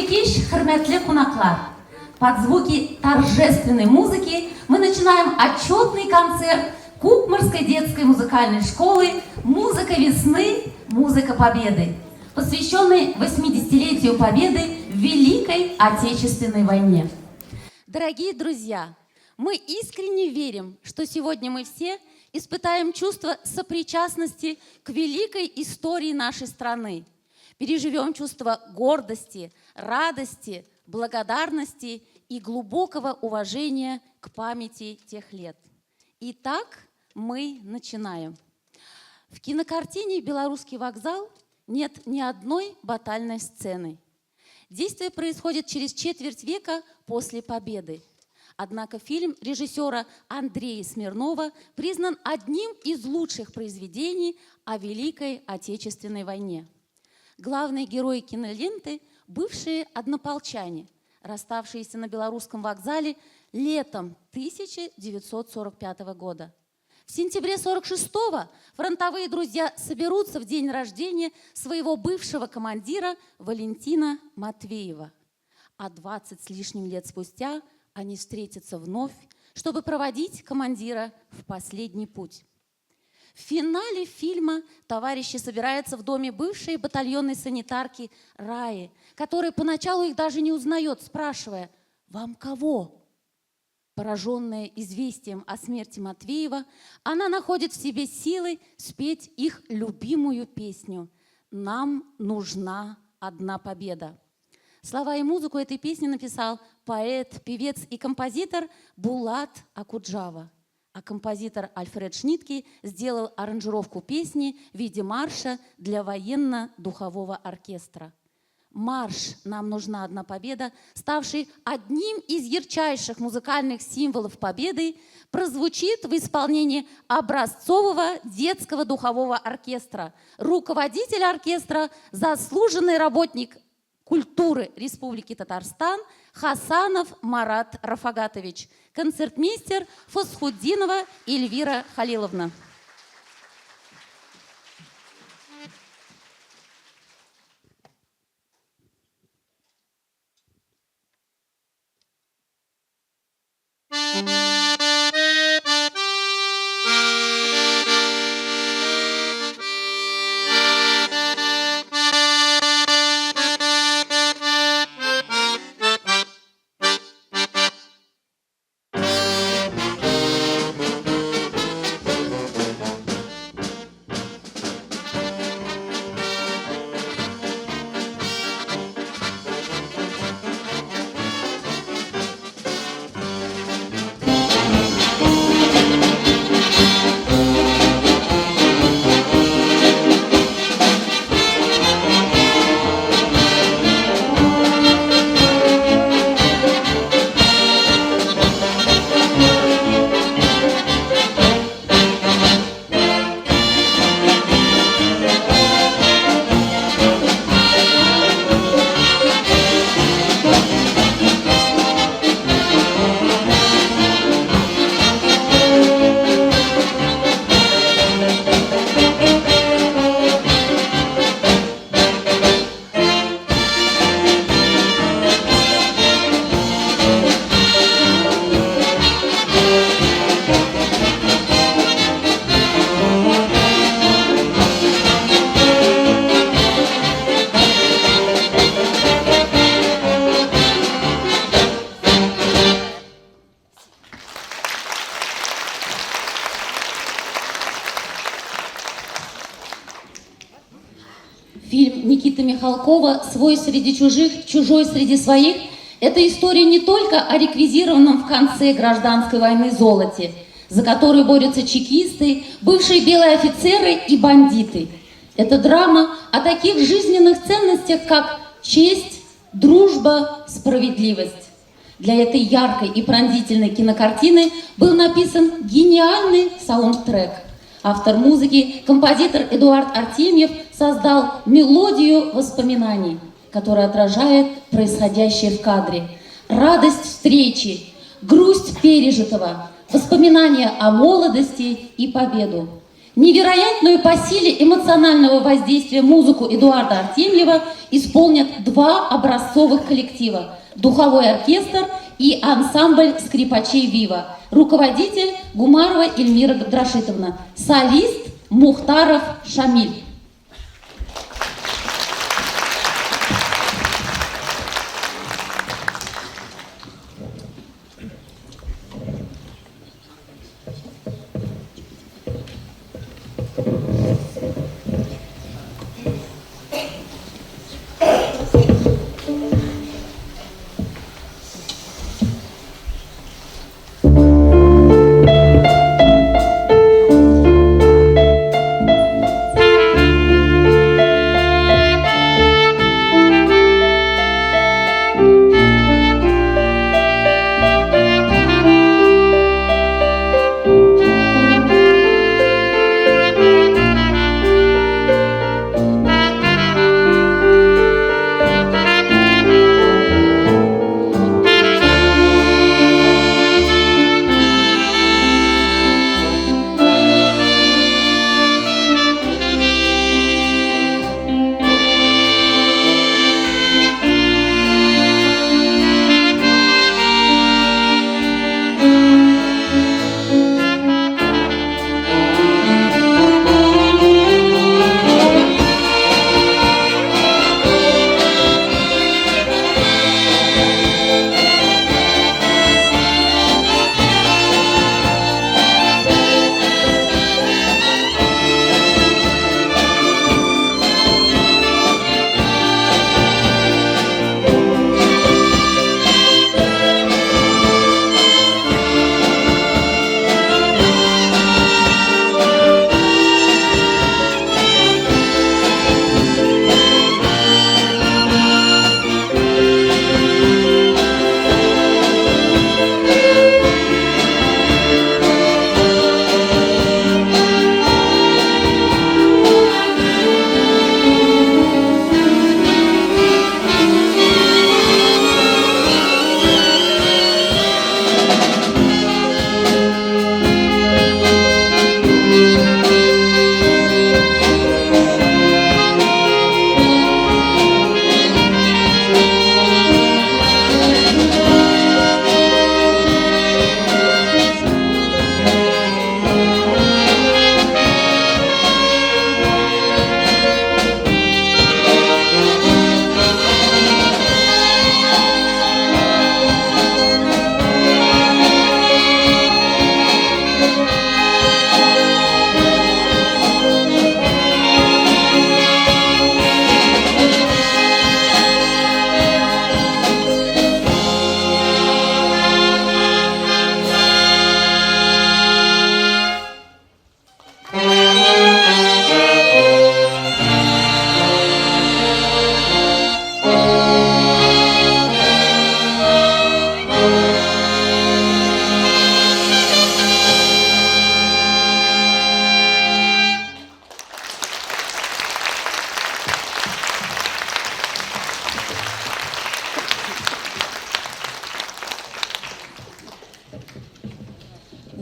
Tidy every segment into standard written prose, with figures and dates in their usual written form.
кеш, хөрмәтле кунаклар! Под звуки торжественной музыки мы начинаем отчетный концерт Кукмарской детской музыкальной школы «Музыка весны, музыка победы», посвященный 80-летию Победы в Великой Отечественной войне. Дорогие друзья, мы искренне верим, что сегодня мы все испытаем чувство сопричастности к великой истории нашей страны, переживем чувство гордости, радости, благодарности и глубокого уважения к памяти тех лет. Итак, мы начинаем. В кинокартине «Белорусский вокзал» нет ни одной батальной сцены. Действие происходит через четверть века после Победы. Однако фильм режиссера Андрея Смирнова признан одним из лучших произведений о Великой Отечественной войне. Главные герои киноленты – бывшие однополчане, расставшиеся на Белорусском вокзале летом 1945 года. В сентябре 1946-го фронтовые друзья соберутся в день рождения своего бывшего командира Валентина Матвеева. А 20 с лишним лет спустя они встретятся вновь, чтобы проводить командира в последний путь. В финале фильма товарищи собираются в доме бывшей батальонной санитарки Раи, которая поначалу их даже не узнает, спрашивая: «Вам кого?». Пораженная известием о смерти Матвеева, она находит в себе силы спеть их любимую песню «Нам нужна одна победа». Слова и музыку этой песни написал поэт, певец и композитор Булат Акуджава. А композитор Альфред Шнитке сделал аранжировку песни в виде марша для военно-духового оркестра. Марш «Нам нужна одна победа», ставший одним из ярчайших музыкальных символов Победы, прозвучит в исполнении образцового детского духового оркестра. Руководитель оркестра – заслуженный работник культуры Республики Татарстан Хасанов Марат Рафагатович, концертмейстер Фасхуддинова Эльвира Халиловна. Фильм Никиты Михалкова «Свой среди чужих, чужой среди своих» – это история не только о реквизированном в конце гражданской войны золоте, за который борются чекисты, бывшие белые офицеры и бандиты. Это драма о таких жизненных ценностях, как честь, дружба, справедливость. Для этой яркой и пронзительной кинокартины был написан гениальный саундтрек. Автор музыки, композитор Эдуард Артемьев создал мелодию воспоминаний, которая отражает происходящее в кадре. Радость встречи, грусть пережитого, воспоминания о молодости и победу. Невероятную по силе эмоционального воздействия музыку Эдуарда Артемьева исполнят два образцовых коллектива – духовой оркестр и ансамбль скрипачей «Вива». Руководитель Гумарова Эльмира Габдрашитовна, солист Мухтаров Шамиль.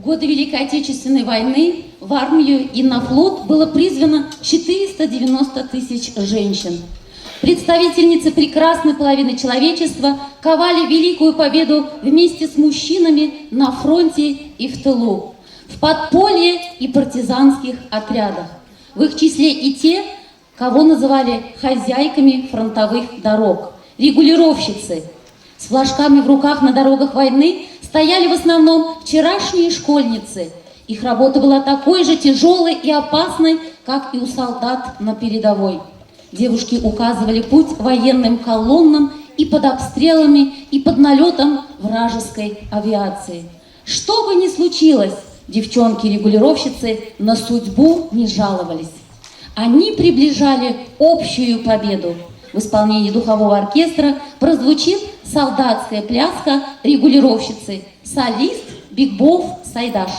В годы Великой Отечественной войны в армию и на флот было призвано 490 тысяч женщин. Представительницы прекрасной половины человечества ковали великую победу вместе с мужчинами на фронте и в тылу, в подполье и партизанских отрядах. В их числе и те, кого называли хозяйками фронтовых дорог, регулировщицы. С флажками в руках на дорогах войны стояли в основном вчерашние школьницы. Их работа была такой же тяжелой и опасной, как и у солдат на передовой. Девушки указывали путь военным колоннам и под обстрелами, и под налетом вражеской авиации. Что бы ни случилось, девчонки-регулировщицы на судьбу не жаловались. Они приближали общую победу. В исполнении духового оркестра прозвучит солдатская пляска регулировщицы, солист Бигбов Сайдаш.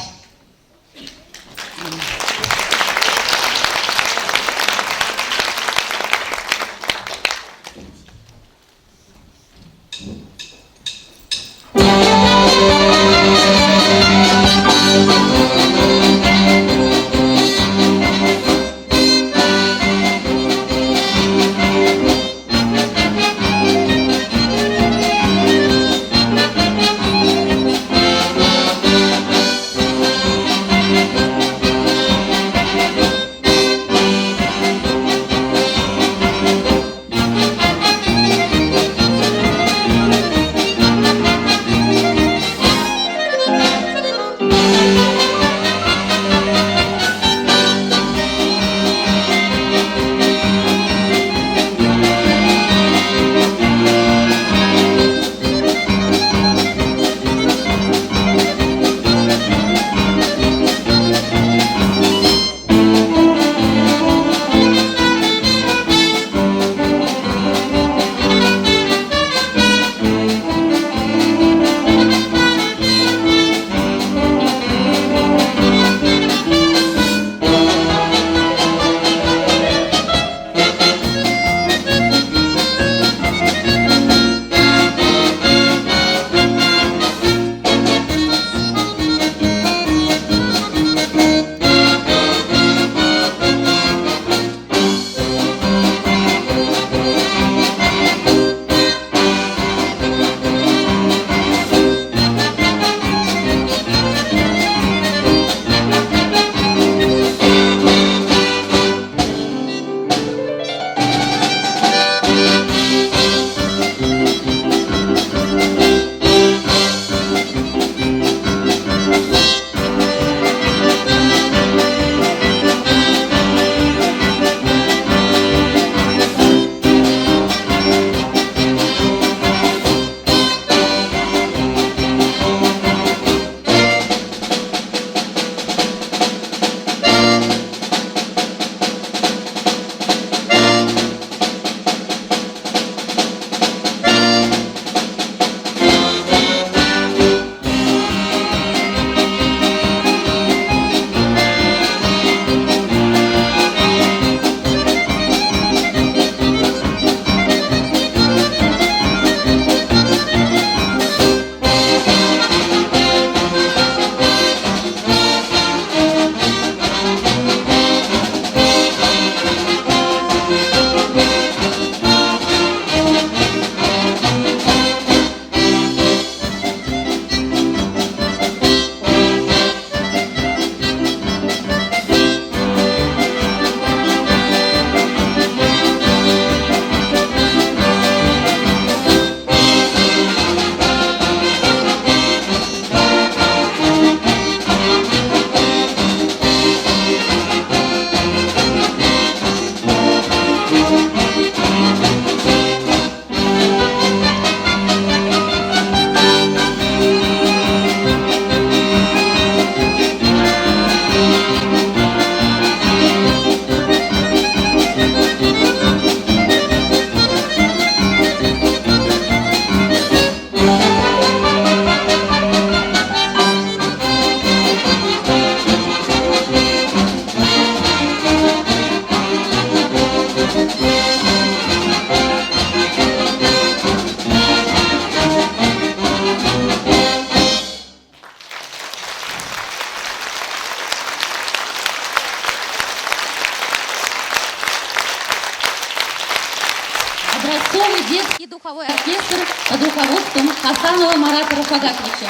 образцовый детский духовой оркестр под руководством Хасанова Марата Рафагатовича.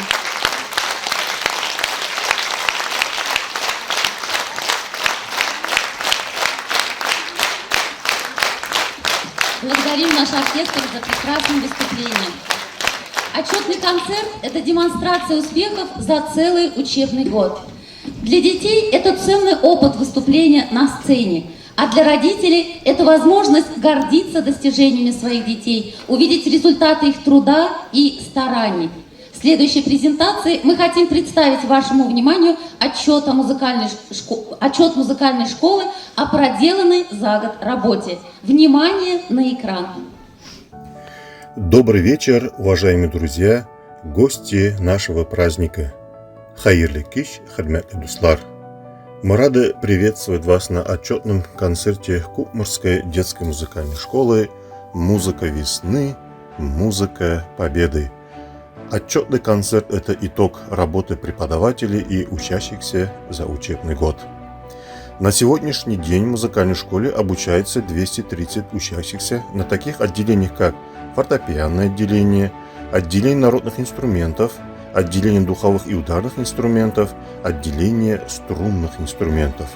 Благодарим наш оркестр за прекрасное выступление. Отчетный концерт – это демонстрация успехов за целый учебный год. Для детей это ценный опыт выступления на сцене, а для родителей это возможность гордиться достижениями своих детей, увидеть результаты их труда и стараний. В следующей презентации мы хотим представить вашему вниманию отчет музыкальной школы о проделанной за год работе. Внимание на экран! Добрый вечер, уважаемые друзья, гости нашего праздника. Хайырлы кич, хөрмәтле дуслар. Мы рады приветствовать вас на отчетном концерте Кукмарской детской музыкальной школы «Музыка весны, музыка победы». Отчетный концерт – это итог работы преподавателей и учащихся за учебный год. На сегодняшний день в музыкальной школе обучается 230 учащихся на таких отделениях, как фортепианное отделение, отделение народных инструментов, отделение духовых и ударных инструментов, отделение струнных инструментов.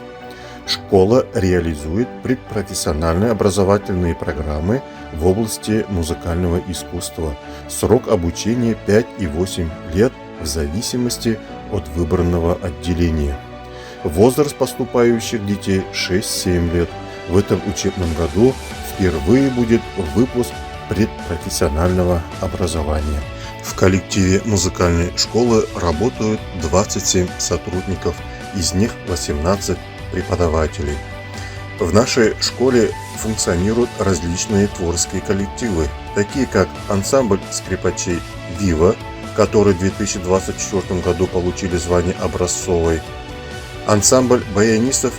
Школа реализует предпрофессиональные образовательные программы в области музыкального искусства. Срок обучения 5 и 8 лет в зависимости от выбранного отделения. Возраст поступающих детей 6-7 лет. В этом учебном году впервые будет выпуск предпрофессионального образования. В коллективе музыкальной школы работают 27 сотрудников, из них 18 преподавателей. В нашей школе функционируют различные творческие коллективы, такие как ансамбль скрипачей «Вива», которые в 2024 году получили звание образцовой, ансамбль баянистов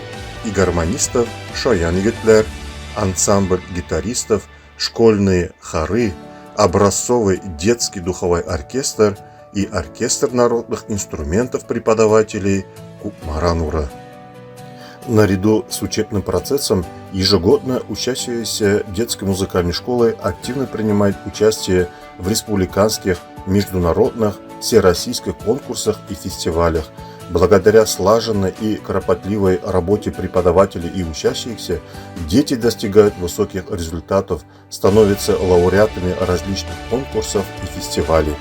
и гармонистов «Шаян Егетлер», ансамбль гитаристов, школьные хоры, образцовый детский духовой оркестр и оркестр народных инструментов преподавателей Кукмаранура. Наряду с учебным процессом ежегодно учащиеся детской музыкальной школы активно принимают участие в республиканских, международных, всероссийских конкурсах и фестивалях. Благодаря слаженной и кропотливой работе преподавателей и учащихся, дети достигают высоких результатов, становятся лауреатами различных конкурсов и фестивалей.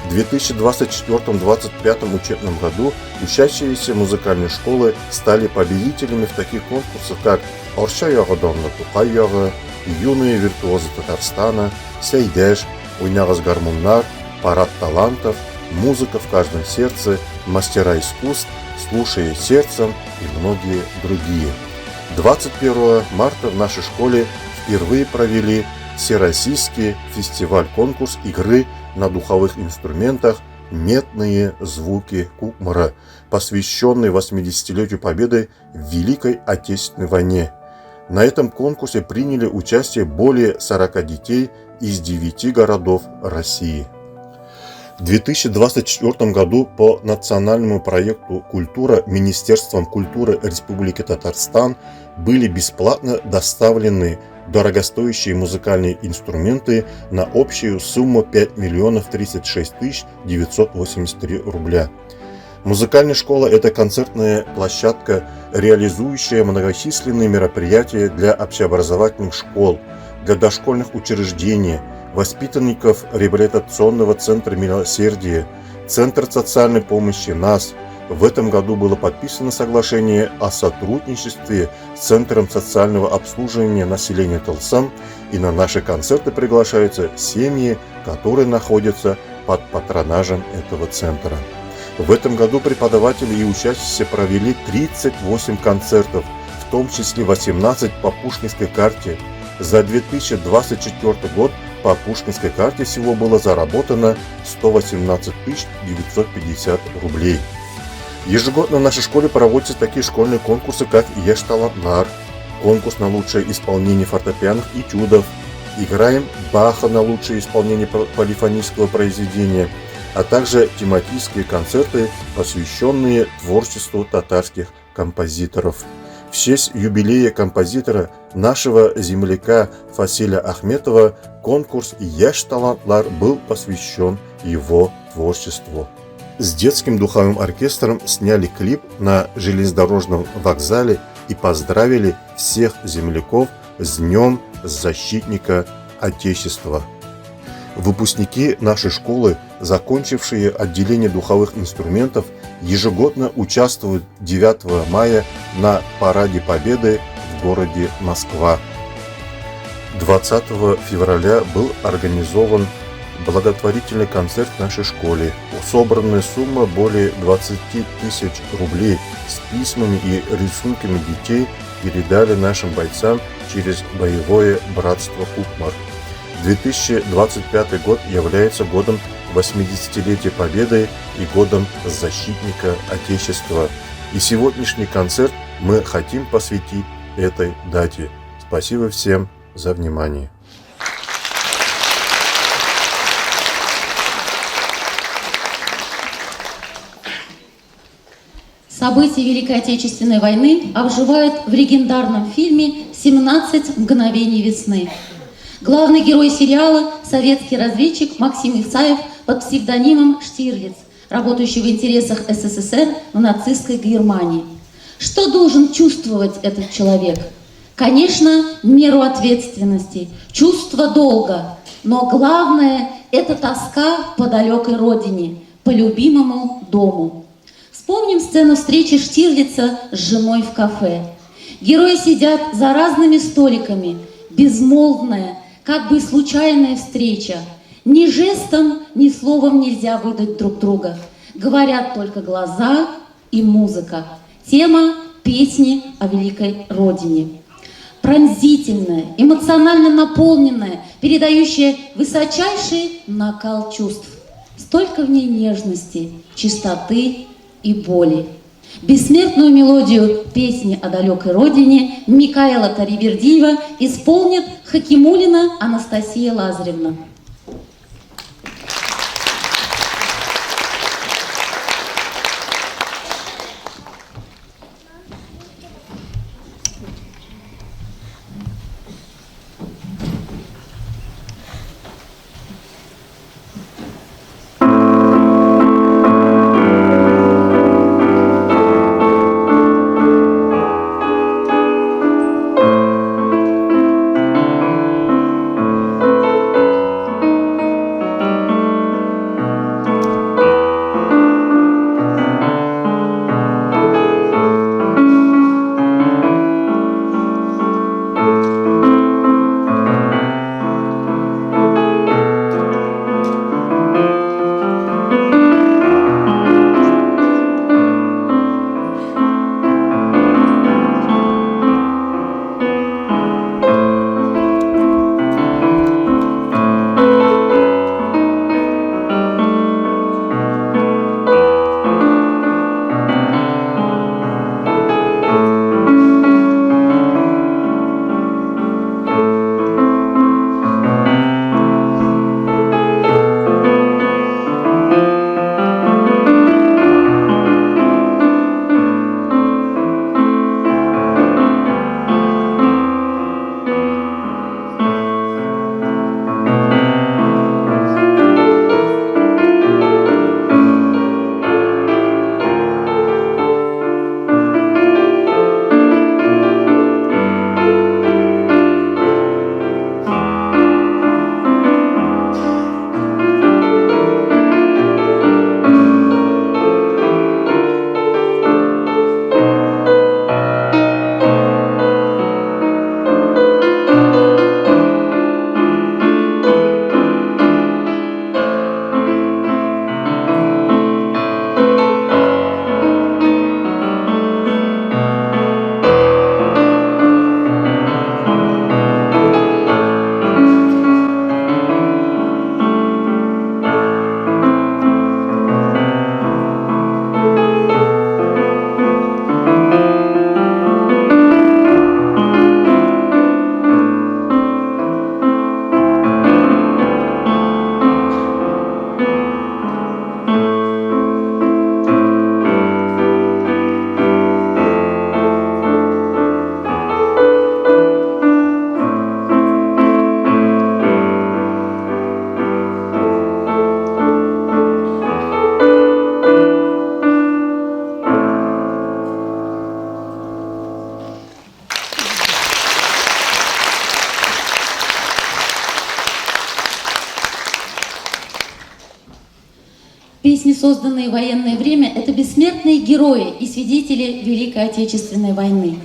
В 2024-2025 учебном году учащиеся музыкальной школы стали победителями в таких конкурсах, как «Орша ягыданлы Тукай ягы», «Юные виртуозы Татарстана», «Сейдеш», «Уйнагыз гармуннар», «Парад талантов», «Музыка в каждом сердце», «Мастера искусств», «Слушая сердцем» и многие другие. 21 марта в нашей школе впервые провели Всероссийский фестиваль-конкурс игры на духовых инструментах «Медные звуки Кукмара», посвященный 80-летию Победы в Великой Отечественной войне. На этом конкурсе приняли участие более 40 детей из 9 городов России. В 2024 году по национальному проекту «Культура» Министерством культуры Республики Татарстан были бесплатно доставлены дорогостоящие музыкальные инструменты на общую сумму 5 036 983 рубля. Музыкальная школа – это концертная площадка, реализующая многочисленные мероприятия для общеобразовательных школ, для дошкольных учреждений, воспитанников реабилитационного центра «Милосердие», Центр социальной помощи «НАС». В этом году было подписано соглашение о сотрудничестве с Центром социального обслуживания населения Тылсым, и на наши концерты приглашаются семьи, которые находятся под патронажем этого центра. В этом году преподаватели и учащиеся провели 38 концертов, в том числе 18 по Пушкинской карте. За 2024 год по Пушкинской карте всего было заработано 118 950 рублей. Ежегодно в нашей школе проводятся такие школьные конкурсы, как «Еш-талантлар», конкурс на лучшее исполнение фортепианных этюдов, «Играем Баха» на лучшее исполнение полифонического произведения, а также тематические концерты, посвященные творчеству татарских композиторов. В честь юбилея композитора нашего земляка Фасиля Ахметова конкурс «Яш талантлар» был посвящен его творчеству. С детским духовым оркестром сняли клип на железнодорожном вокзале и поздравили всех земляков с Днем Защитника Отечества. Выпускники нашей школы, закончившие отделение духовых инструментов, ежегодно участвуют 9 мая на Параде Победы в городе Москва. 20 февраля был организован благотворительный концерт в нашей школе. Собранная сумма более 20 тысяч рублей с письмами и рисунками детей передали нашим бойцам через боевое братство Кукмар. 2025 год является годом 80-летия Победы и годом защитника Отечества. И сегодняшний концерт мы хотим посвятить этой дате. Спасибо всем за внимание. События Великой Отечественной войны обживают в легендарном фильме «17 мгновений весны». Главный герой сериала – советский разведчик Максим Исаев под псевдонимом Штирлиц, работающий в интересах СССР в нацистской Германии. Что должен чувствовать этот человек? Конечно, меру ответственности, чувство долга, но главное – это тоска по далекой родине, по любимому дому. Вспомним сцену встречи Штирлица с женой в кафе. Герои сидят за разными столиками, безмолвная, как бы случайная встреча. Ни жестом, ни словом нельзя выдать друг друга. Говорят только глаза и музыка. Тема песни о великой родине. Пронзительная, эмоционально наполненная, передающая высочайший накал чувств. Столько в ней нежности, чистоты и боли. Бессмертную мелодию песни о далекой родине Микаэла Таривердиева исполнит Хакимуллина Анастасия Лазаревна. Песни, созданные в военное время, это бессмертные герои и свидетели Великой Отечественной войны.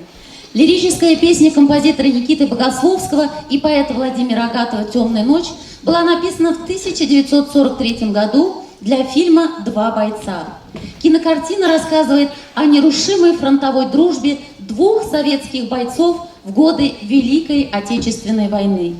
Лирическая песня композитора Никиты Богословского и поэта Владимира Агатова «Темная ночь» была написана в 1943 году для фильма «Два бойца». Кинокартина рассказывает о нерушимой фронтовой дружбе двух советских бойцов в годы Великой Отечественной войны.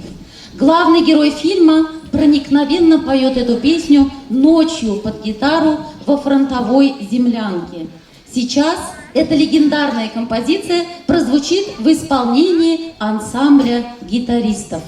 Главный герой фильма проникновенно поет эту песню ночью под гитару во фронтовой землянке. Сейчас эта легендарная композиция прозвучит в исполнении ансамбля гитаристов.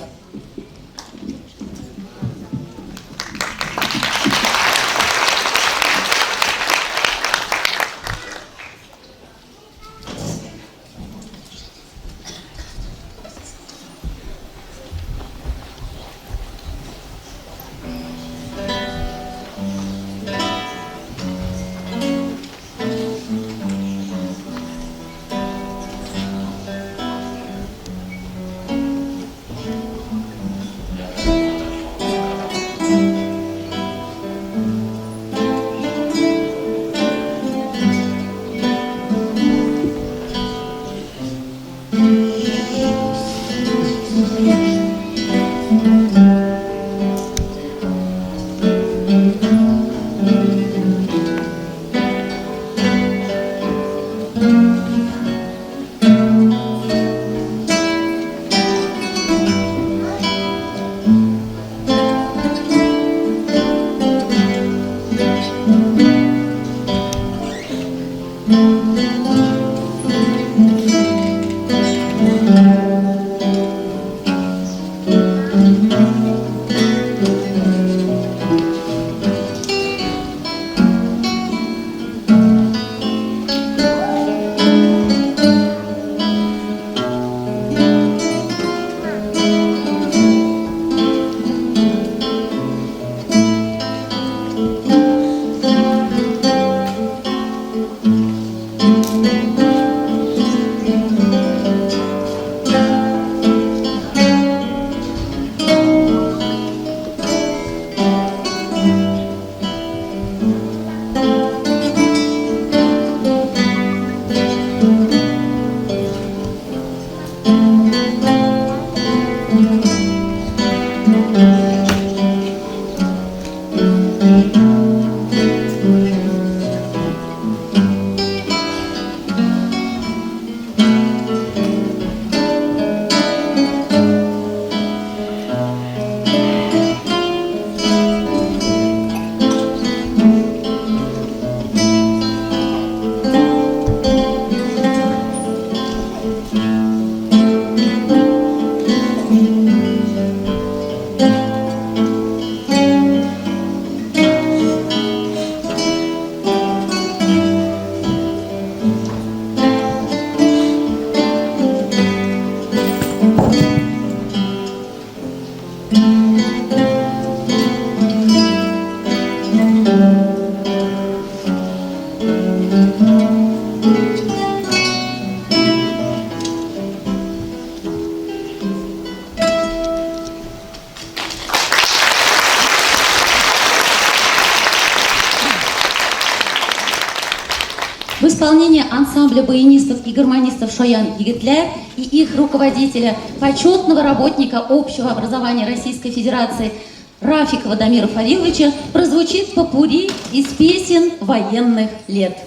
В исполнении ансамбля баянистов и гармонистов Шоян Егетляев и их руководителя, почетного работника общего образования Российской Федерации Рафикова Дамира Фариловича прозвучит попурри из песен военных лет.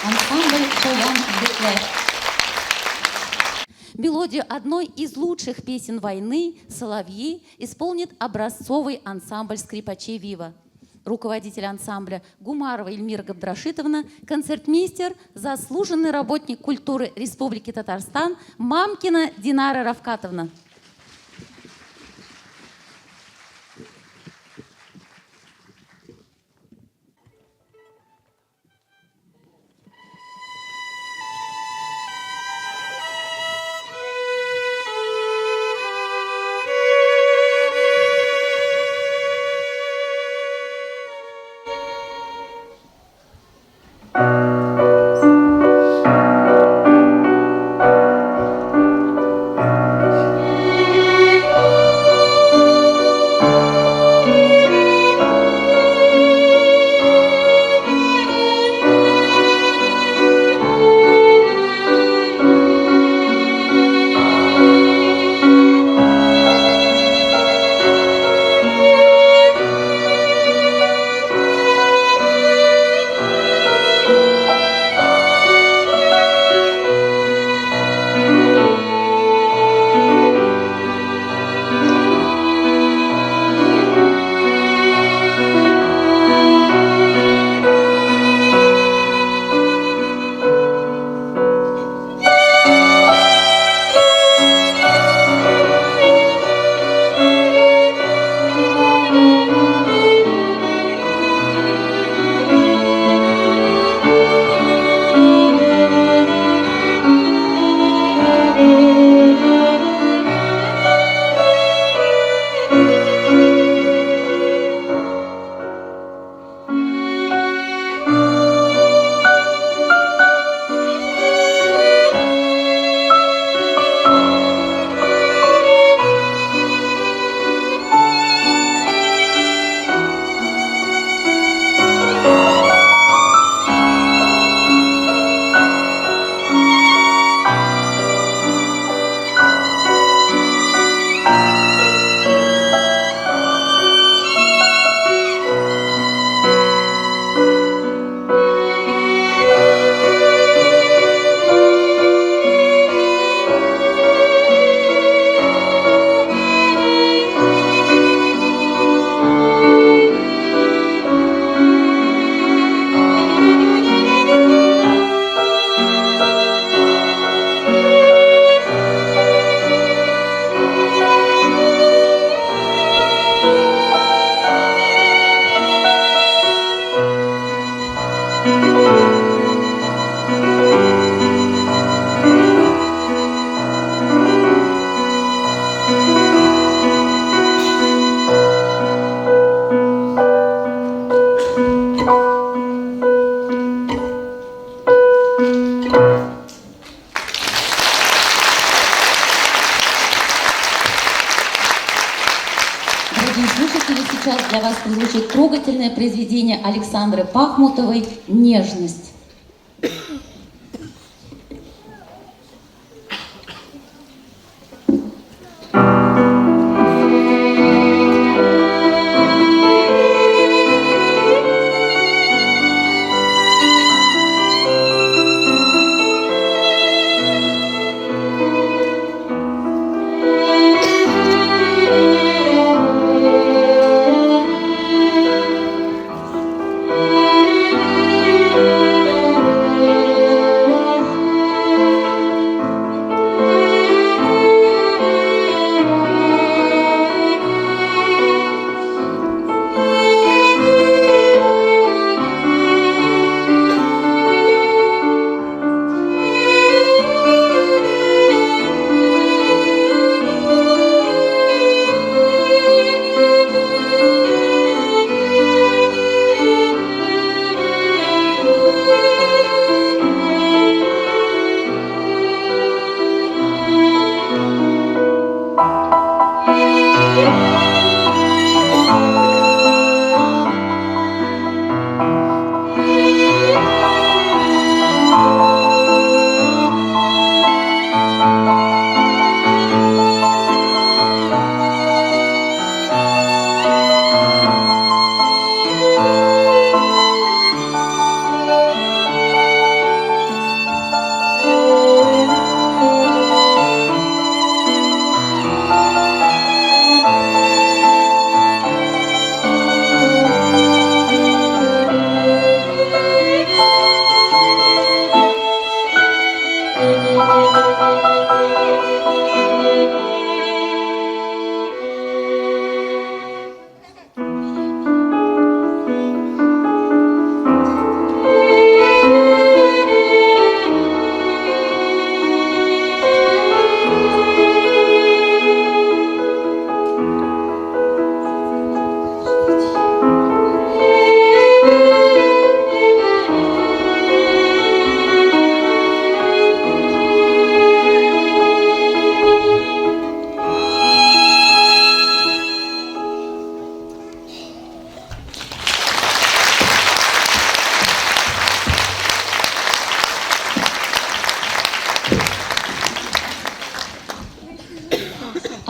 ансамбль «Шоян Деклер». Мелодию одной из лучших песен войны «Соловьи» исполнит образцовый ансамбль скрипачей «Вива». Руководитель ансамбля Гумарова Эльмира Габдрашитовна, концертмейстер, заслуженный работник культуры Республики Татарстан Мамкина Динара Равкатовна. Дорогие слушатели, сейчас для вас прозвучит трогательное произведение Александры Пахмутовой «Нежность».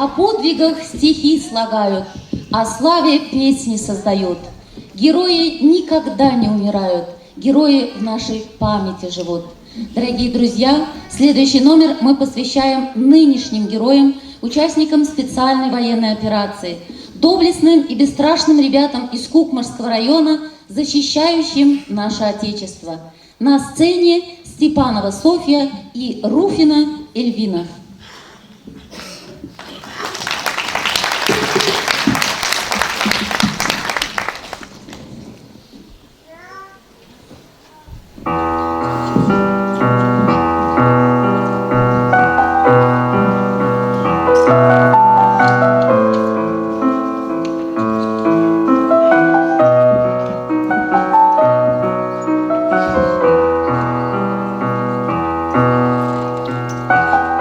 О подвигах стихи слагают, о славе песни создают. Герои никогда не умирают, герои в нашей памяти живут. Дорогие друзья, следующий номер мы посвящаем нынешним героям, участникам специальной военной операции, доблестным и бесстрашным ребятам из Кукмарского района, защищающим наше Отечество. На сцене Степанова Софья и Руфина Эльвина.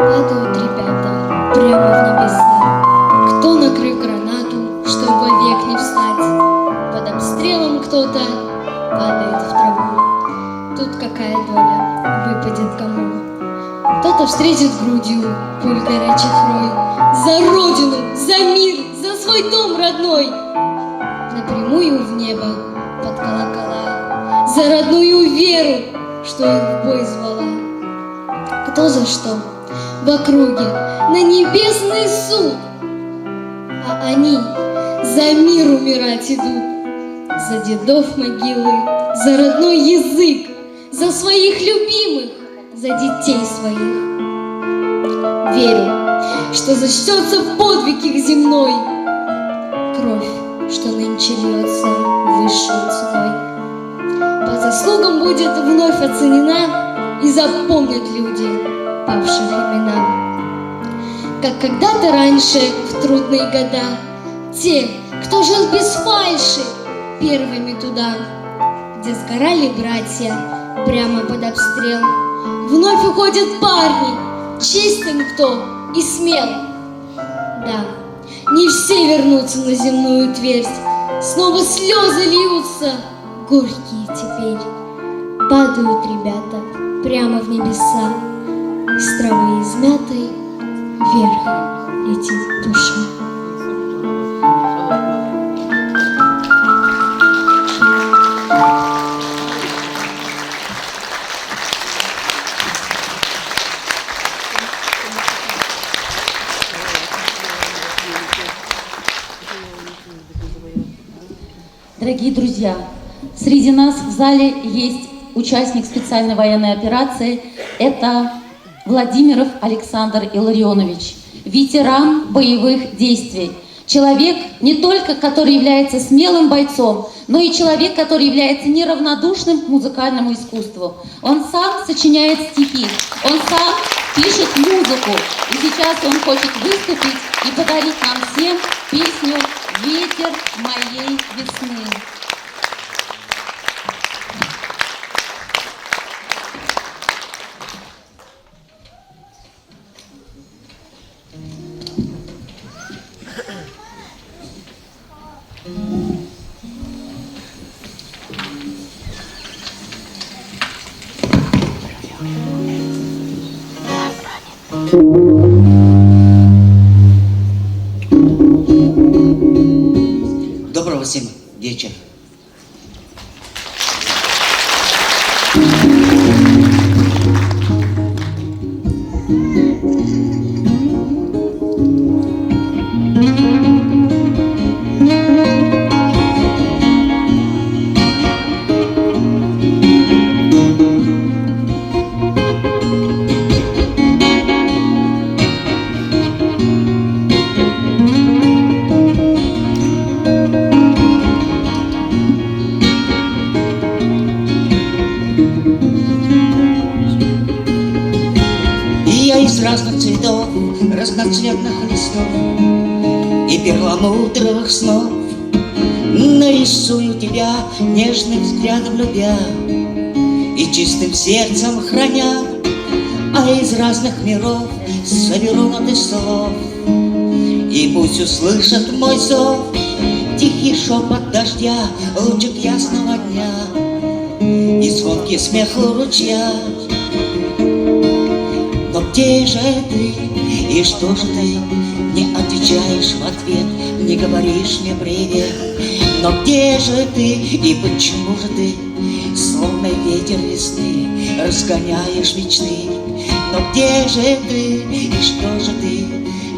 Падают ребята прямо в небеса. Кто накрыл гранату, чтоб вовек не встать? Под обстрелом кто-то падает в траву. Тут какая доля выпадет кому? Кто-то встретит грудью пуль горячих рой. За родину, за мир, за свой дом родной. Напрямую в небо под колокола. За родную веру, что их в бой звала. Кто за что? В округе на небесный суд, а они за мир умирать идут, за дедов могилы, за родной язык, за своих любимых, за детей своих. Верю, что зачтется подвиг их земной, кровь, что нынче льется высшей ценой. По заслугам будет вновь оценена и запомнят люди павших имена. Как когда-то раньше, в трудные года, те, кто жил без фальши, первыми туда, где сгорали братья прямо под обстрел, вновь уходят парни, чистым кто и смел. Да, не все вернутся на земную твердь, снова слезы льются, горькие теперь. Падают ребята прямо в небеса, из травы измятой вверх летит душа. Дорогие друзья, среди нас в зале есть участник специальной военной операции. Это Владимиров Александр Илларионович, ветеран боевых действий. Человек не только, который является смелым бойцом, но и человек, который является неравнодушным к музыкальному искусству. Он сам сочиняет стихи, он сам пишет музыку. И сейчас он хочет выступить и подарить нам всем песню «Ветер моей весны». Доброго всем вечера. Из разных цветов, разноцветных листов и перламутровых снов нарисую тебя нежным взглядом любя и чистым сердцем храня, а из разных миров соберу ноты слов, и пусть услышат мой зов тихий шепот дождя, лучик ясного дня и звонкий смех у ручья. Но где же ты, и что же ты Не отвечаешь в ответ, не говоришь мне привет. Но где же ты и почему же ты, словно ветер весны, разгоняешь мечты? Но где же ты и что же ты,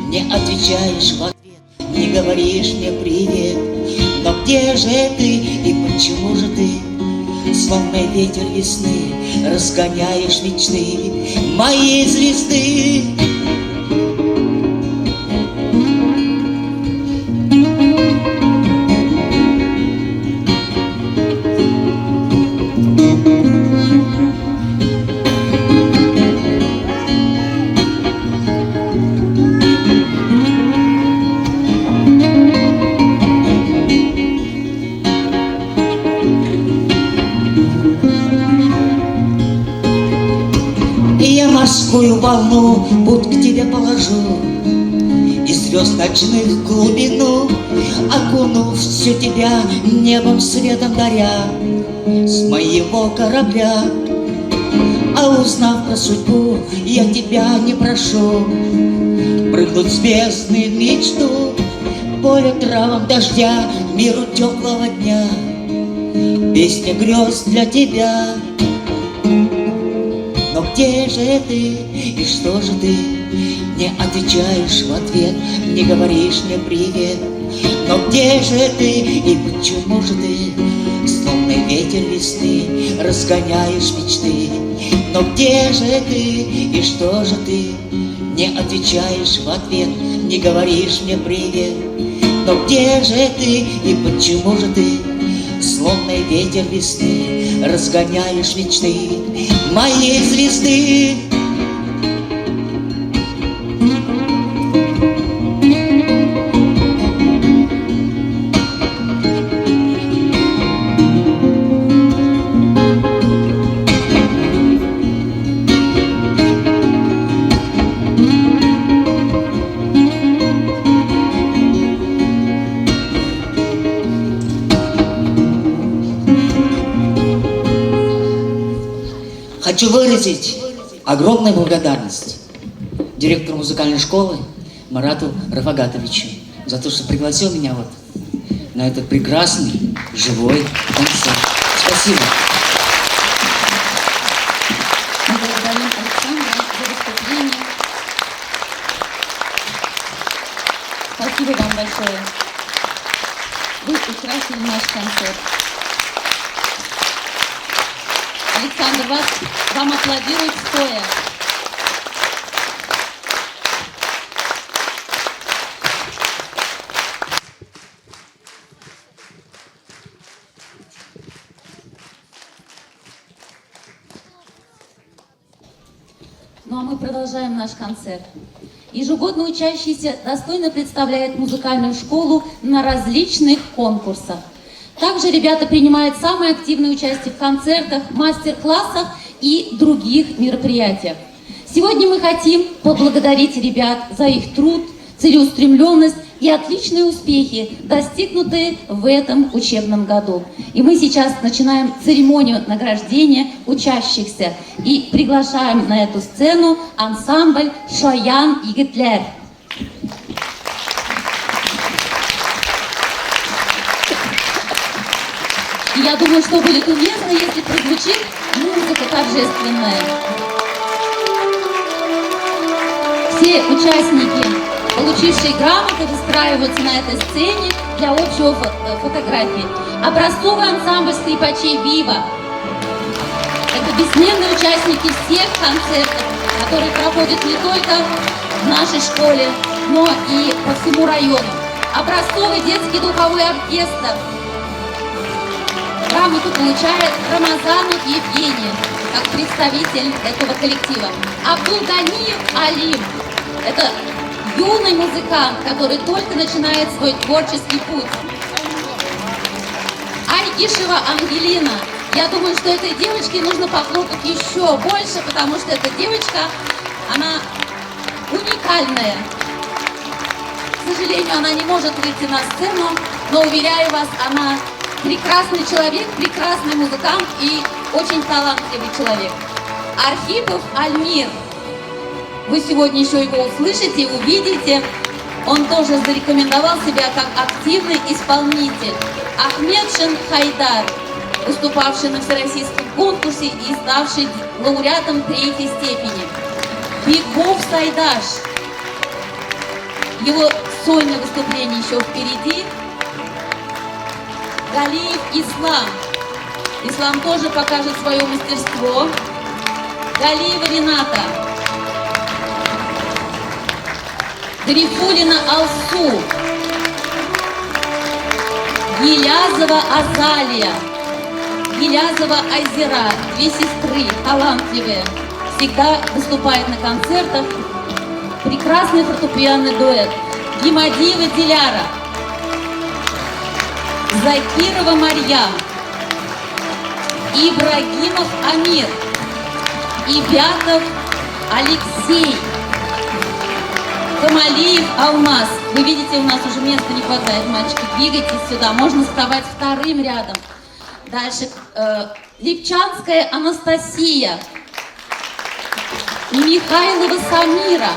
не отвечаешь в ответ, не говоришь мне привет? Но где же ты и почему же ты, словно ветер весны, разгоняешь мечты моей звезды? Морскую волну путь к тебе положу, и звезд ночных глубину, окунув всю тебя небом светом даря с моего корабля. А узнав про судьбу, я тебя не прошу прыгнуть с бездны в мечту, поле травам дождя, миру теплого дня, песня грез для тебя. Но где же ты и что же ты, не отвечаешь в ответ, не говоришь мне привет? Но где же ты и почему же ты, словно ветер весны, разгоняешь мечты? Но где же ты и что же ты, не отвечаешь в ответ, не говоришь мне привет? Но где же ты и почему же ты, словно ветер весны, разгоняешь мечты моей звезды? Хочу выразить огромную благодарность директору музыкальной школы Марату Рафагатовичу за то, что пригласил меня вот на этот прекрасный живой концерт. Спасибо. Мы благодарим Александра за выступление. Спасибо вам большое. Вы украсили наш концерт. Александр, вам аплодируют стоя. Ну а мы продолжаем наш концерт. Ежегодно учащийся достойно представляет музыкальную школу на различных конкурсах. Также ребята принимают самое активное участие в концертах, мастер-классах и других мероприятиях. Сегодня мы хотим поблагодарить ребят за их труд, целеустремленность и отличные успехи, достигнутые в этом учебном году. И мы сейчас начинаем церемонию награждения учащихся и приглашаем на эту сцену ансамбль «Шаян Игитлер». И я думаю, что будет уместно, если прозвучит музыка торжественная. Все участники, получившие грамоты, выстраиваются на этой сцене для общего фотографии. Образцовый ансамбль скрипачей «Вива». Это бессменные участники всех концертов, которые проходят не только в нашей школе, но и по всему району. Образцовый детский духовой оркестр. Грамоту получает Рамазанов Евгений, как представитель этого коллектива. Абдулганиев Алим. Это юный музыкант, который только начинает свой творческий путь. Айгишева Ангелина. Я думаю, что этой девочке нужно похлопать еще больше, потому что эта девочка, она уникальная. К сожалению, она не может выйти на сцену, но, уверяю вас, она прекрасный человек, прекрасный музыкант и очень талантливый человек. Архипов Альмир. Вы сегодня еще его услышите, увидите. Он тоже зарекомендовал себя как активный исполнитель. Ахмедшин Хайдар, выступавший на всероссийском конкурсе и ставший лауреатом 3-й степени. Беков Сайдаш. Его сольное выступление еще впереди. Галиев Ислам. Ислам тоже покажет свое мастерство. Галиева Рената. Гарифулина Алсу. Гилязова Азалия. Гилязова Айзера. Две сестры, талантливые. Всегда выступает на концертах. Прекрасный фортепианный дуэт. Гимадиева Диляра. Закирова Марьям. Ибрагимов Амир. Ибятов Алексей. Камалиев Алмаз. Вы видите, у нас уже места не хватает, мальчики. Двигайтесь сюда. Можно вставать вторым рядом. Дальше. Липчанская Анастасия. Михайлова Самира.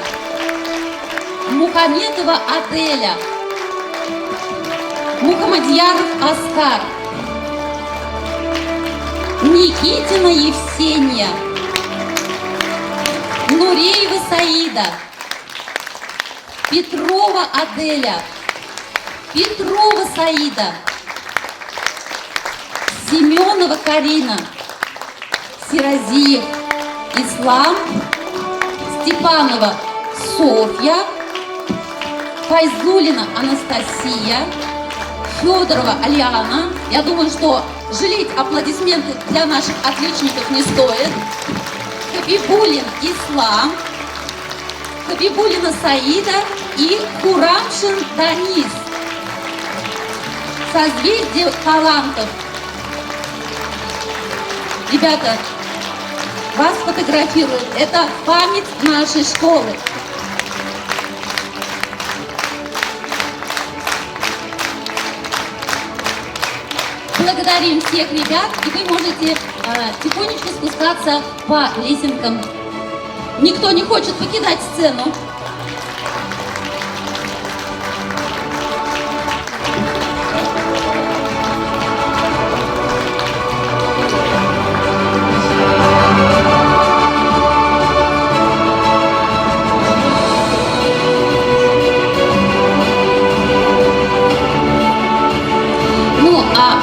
Мухаметова Аделя. Мухамадьяров Оскар. Никитина Евсения. Нуреева Саида. Петрова Аделя. Петрова Саида. Семенова Карина. Сиразиев Ислам. Степанова Софья. Файзулина Анастасия. Федорова Альяна. Я думаю, что жалеть аплодисменты для наших отличников не стоит. Хабибулин Ислам. Хабибулина Саида и Курамшин Данис. Созвездие талантов. Ребята, вас фотографируют. Это память нашей школы. Благодарим всех ребят, и вы можете тихонечко спускаться по лесенкам. Никто не хочет покидать сцену.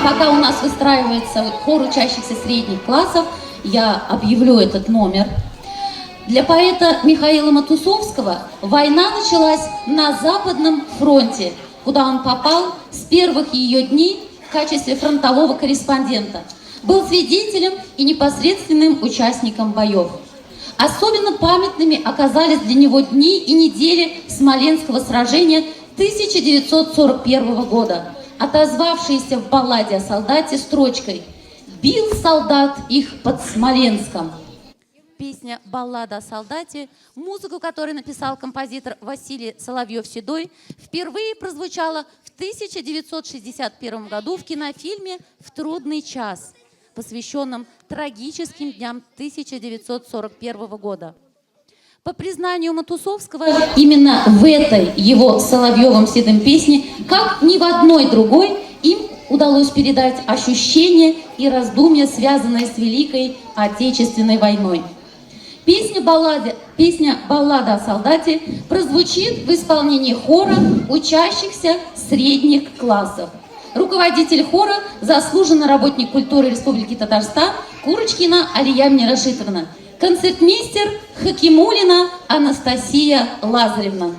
Пока у нас выстраивается хор учащихся средних классов, я объявлю этот номер. Для поэта Михаила Матусовского война началась на Западном фронте, куда он попал с первых ее дней в качестве фронтового корреспондента. Был свидетелем и непосредственным участником боев. Особенно памятными оказались для него дни и недели Смоленского сражения 1941 года, отозвавшиеся в балладе о солдате строчкой «Бил солдат их под Смоленском». Песня «Баллада о солдате», музыку которой написал композитор Василий Соловьев-Седой, впервые прозвучала в 1961 году в кинофильме «В трудный час», посвященном трагическим дням 1941 года. По признанию Матусовского, именно в этой его Соловьевым Седым песне, как ни в одной другой, им удалось передать ощущения и раздумья, связанные с Великой Отечественной войной. Песня «Баллада о солдате» прозвучит в исполнении хора учащихся средних классов. Руководитель хора, заслуженный работник культуры Республики Татарстан Курочкина Алия Мирашитовна. Концертмейстер Хакимулина Анастасия Лазаревна.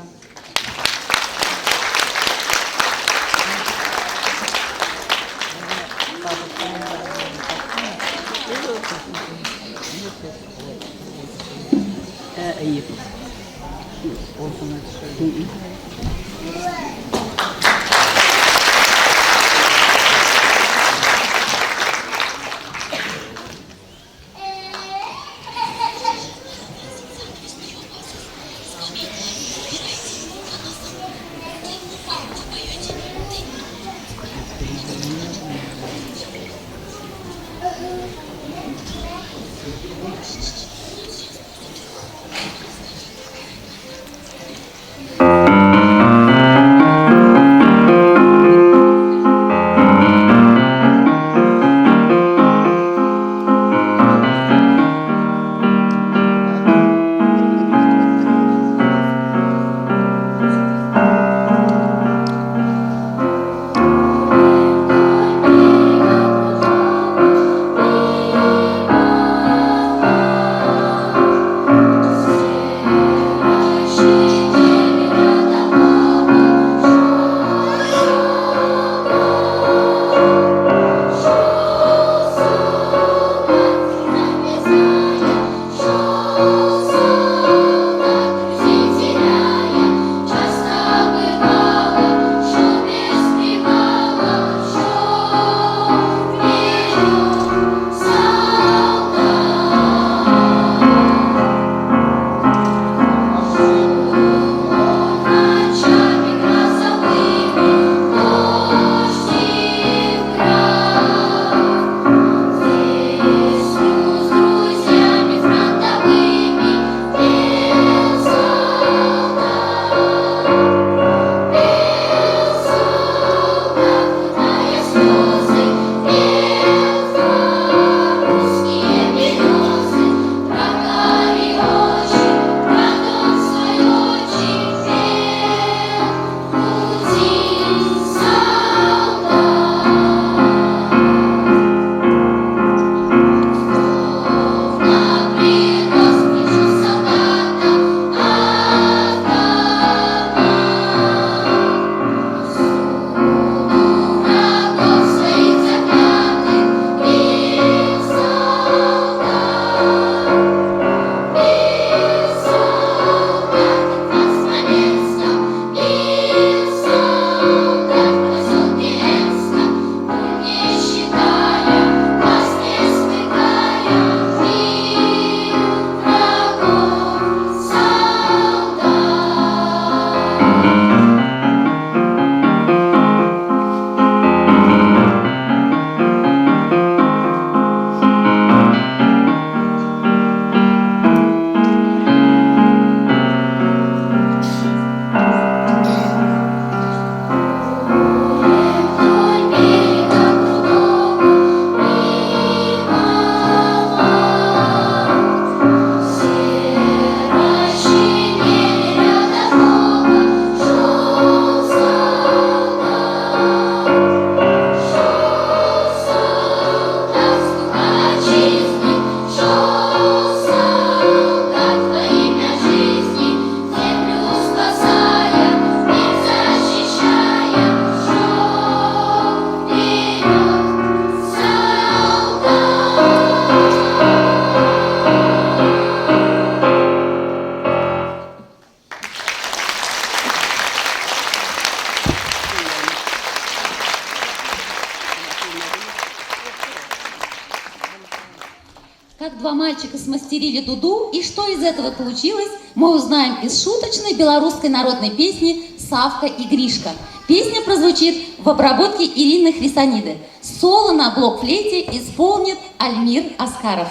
смастерили дуду, и что из этого получилось, мы узнаем из шуточной белорусской народной песни «Савка и Гришка». Песня прозвучит в обработке Ирины Хрисониды. Соло на блокфлейте исполнит Альмир Аскаров.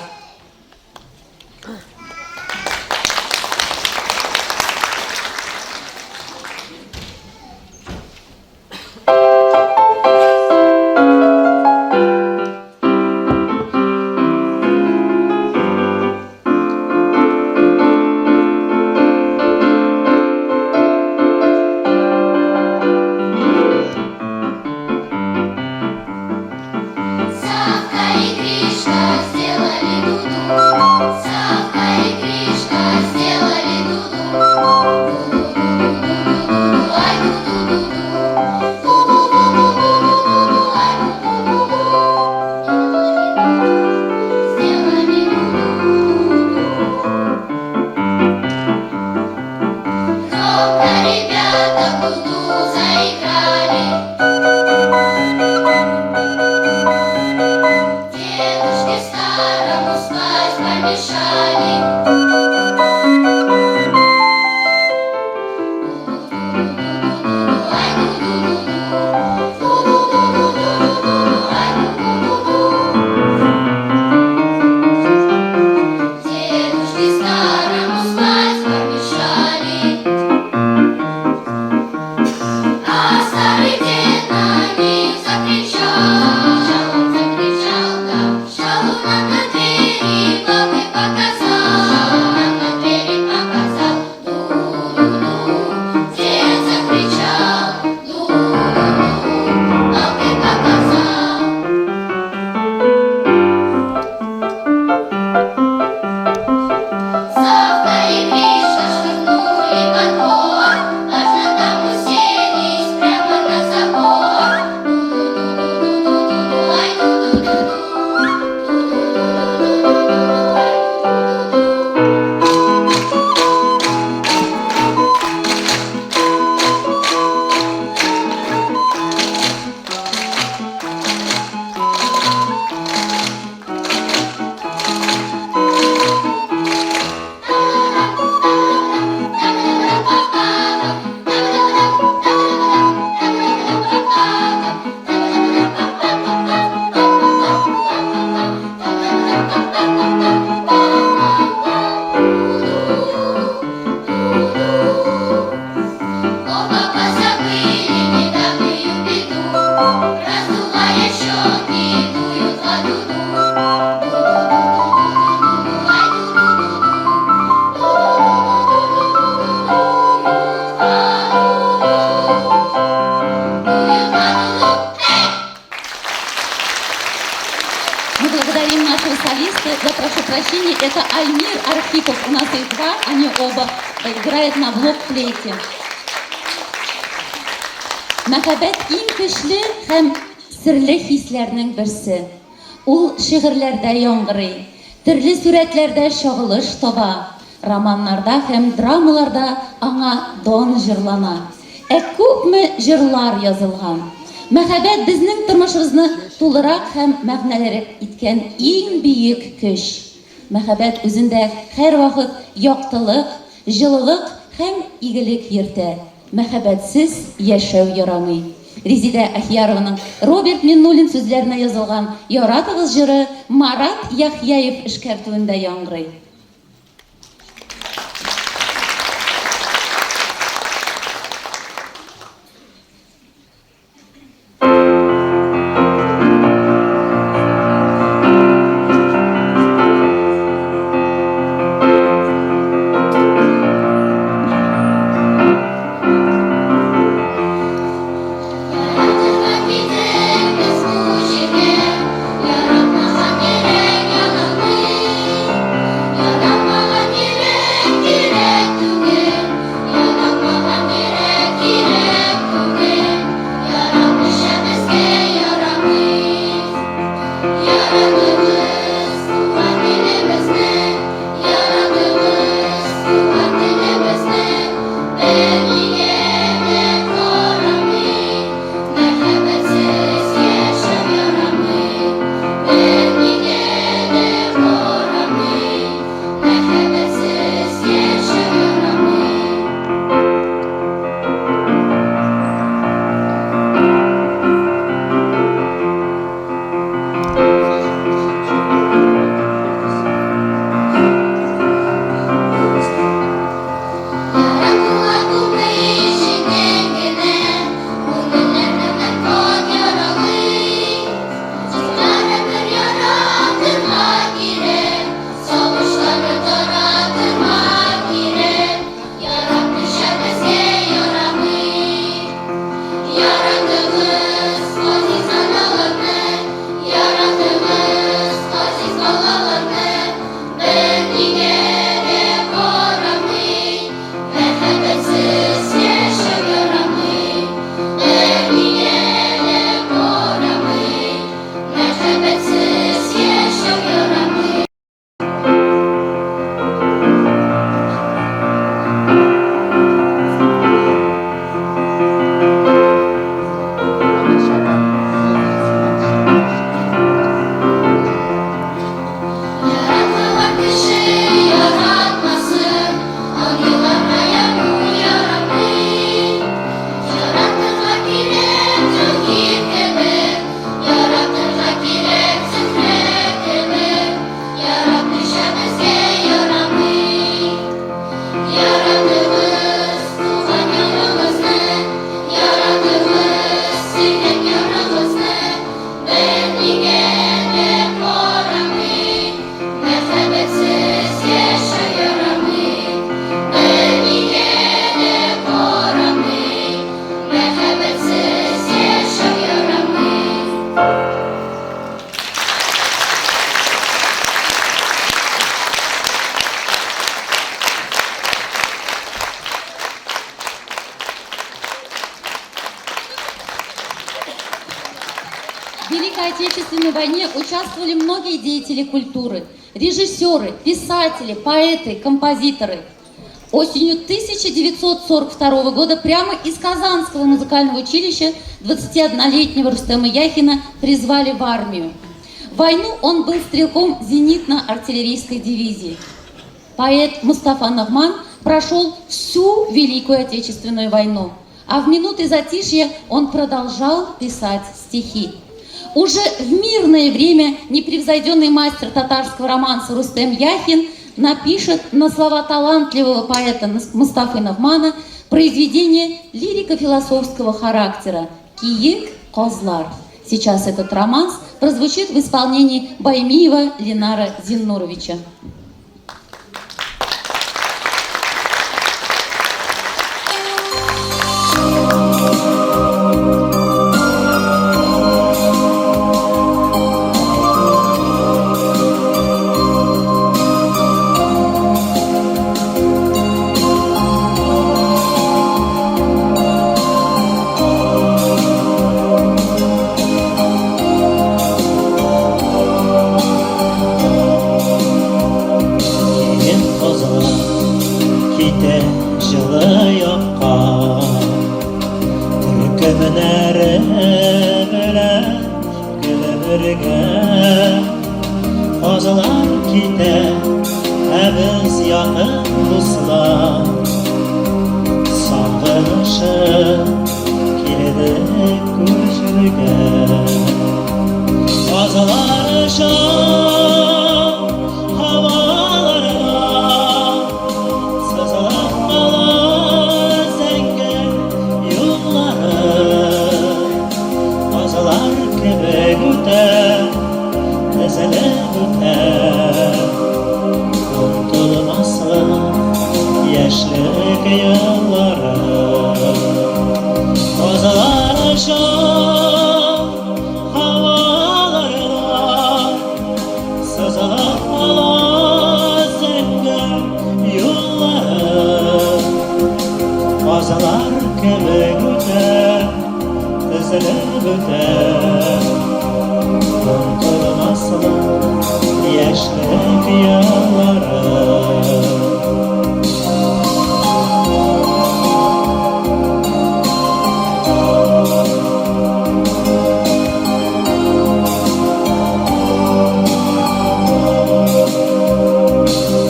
Савка и Гришка сделали дуду. Савка и Гришка сделали дуду. Ду-ду-ду-ду-ду-ду, ай ду-ду-ду-ду. Ду-ду-ду-ду-ду-ду, ай ду-ду-ду-ду. Сделали дуду. Громко ребята в дуду заиграли. Дедушке старому спать помешали. Ду-ду-ду-ду-ду-ду, ай ду-ду-ду-ду. Ду-ду-ду-ду-ду-ду, ай ду-ду-ду-ду. Дедушке старому спать помешали. А старый дед на них закричал, там шалу нам на двери папы показал, нам на двери показал. Ду-ду-ду, дед закричал, ду-ду-ду, папы показал. Савка и Гришка швырнули под двор, аж на там уселись прямо на забор. Ду-ду-ду-ду-ду-ду, ай ду-ду-ду-ду. Оба позабыли недавнюю беду, раздувая щеки, дуют во дуду. Ду-ду-ду-ду-ду-ду, ай Мы благодарим нашего солиста. Я прошу прощения, это Альмир Архипов. У нас их два, они оба играют на блокфлейте. Мәхәббәт иң көчле һәм серле хисләрнең берсе. Ул шигырьләрдә яңгырый, төрле сурәтләрдә чагылыш таба, романнарда һәм драмаларда аңа дан җырлана. Күпме җырлар язылган. Мәхәббәт безнең тормышыбызны тулырак һәм мәгънәлерәк иткән иң бөек көч. Мәхәббәт үзендә һәр вакыт яктылык, җылылык һәм игелек йөртә. Мәхәббәтсез яшәү ярамый. Резида Ахьярованың Роберт Миннуллин сүзләренә язылган «Яратыгыз» җыры Марат Яхьяев эшкәртүендә яңгырый. Яратмаган кирәк яңагый. Великой Отечественной войне участвовали многие деятели культуры, режиссеры, писатели, поэты, композиторы. Осенью 1942 года прямо из Казанского музыкального училища 21-летнего Рустема Яхина призвали в армию. В войну он был стрелком зенитно-артиллерийской дивизии. Поэт Мустафа Нагман прошел всю Великую Отечественную войну, а в минуты затишья он продолжал писать стихи. Уже в мирное время непревзойденный мастер татарского романса Рустем Яхин напишет на слова талантливого поэта Мустафы Нагмана произведение лирико-философского характера «Киек Козлар». Сейчас этот романс прозвучит в исполнении Баймиева Ленара Зиннуровича. Qozalar ketar, biz yaqin do'stlar, sog'inishib keladi ko'zimga. Qozalar shom havolarida sazalab qolar zangir yo'llari. Qozalar kebek o'tar, tezalib o'tar, unutulmaslar yoshlik yo'llari. Qozalar shom havolarida sazalab qolar zangir yo'llari. Qozalar kebek o'tar, tezalib o'tar, unutulmaslar yoshlik yo'llari.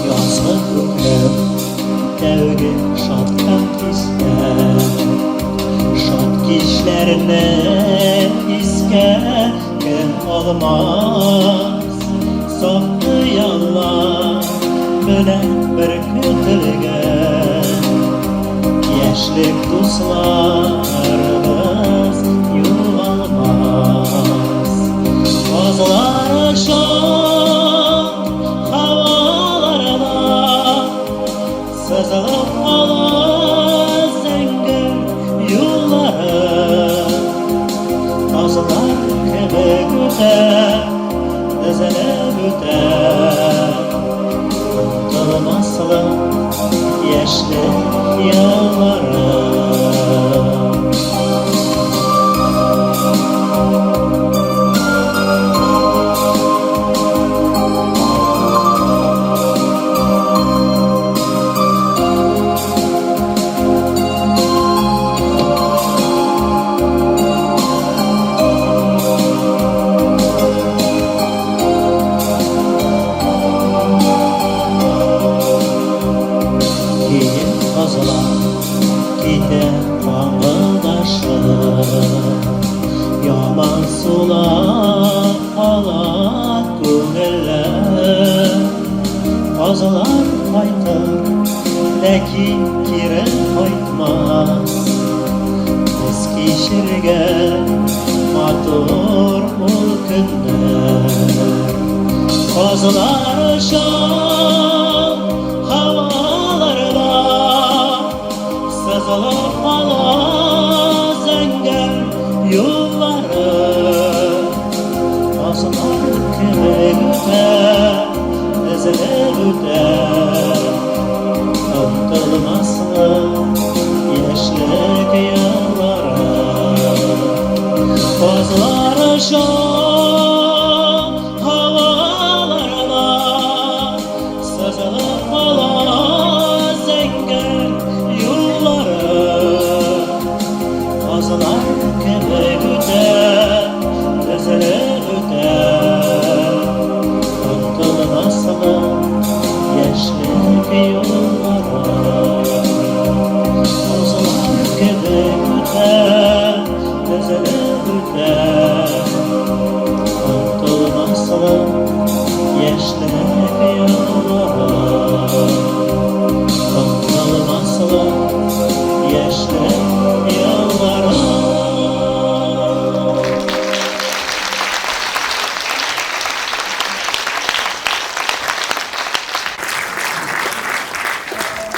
Yozg'i ko'klam davga shotqan kesgan, shot kishlarini esga kim olmas. Sof xayollar bilan bir ko'tilgan yoshlik do'stlarimiz yo'qolmas. Qozalar shom havolarida sazalab qolar zangir yo'llari. Qozalar kebek o'tar, tezalib o'tar, unutulmaslar yoshlik yo'llari. Keyin qozalar ketar qong'idashib, yomon suvlar qolar ko'ngillar. Qozalar qaytar, lekin keri qaytmas. Biz kechirgan motor kunlar. Qozalar shom havolarida sazalab qolar zangir yo'llari. Qozalar kebek o'tar, tezalib o'tar, unutulmaslar yoshlik yo'llari. Qozalar shom yollara Azlar keder öter, ezeler öter Unutulmazlar yaşlar yollara Unutulmazlar yaşlar yollara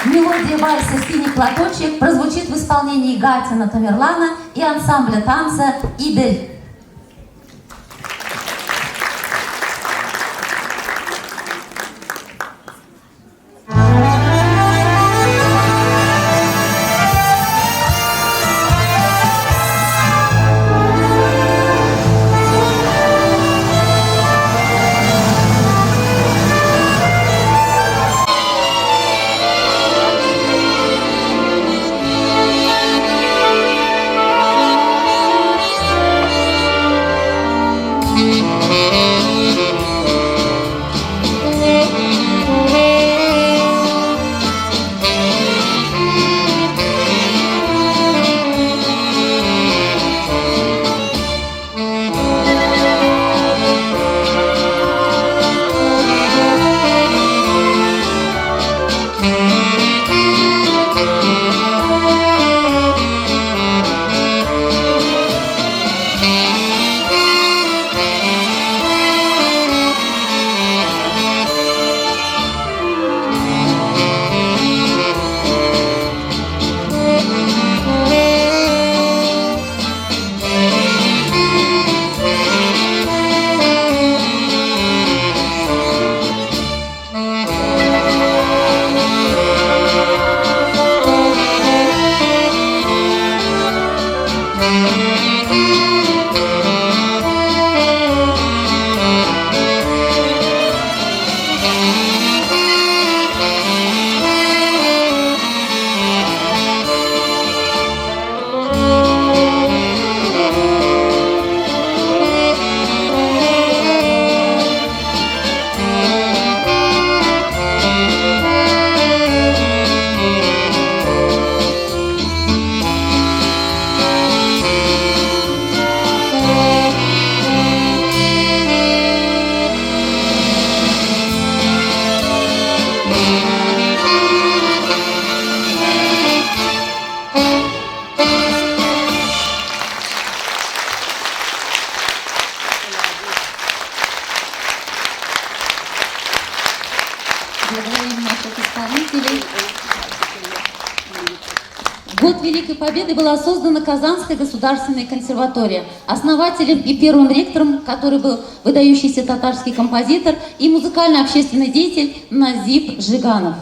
Мелодия вальса «Синий платочек» прозвучит в исполнении Гатина Тамерлана и ансамбля танца «Идель». Благодарим наших исполнителей. В год Великой Победы была создана Казанская государственная консерватория. Основателем и первым ректором, который был выдающийся татарский композитор и музыкально-общественный деятель Назиб Жиганов.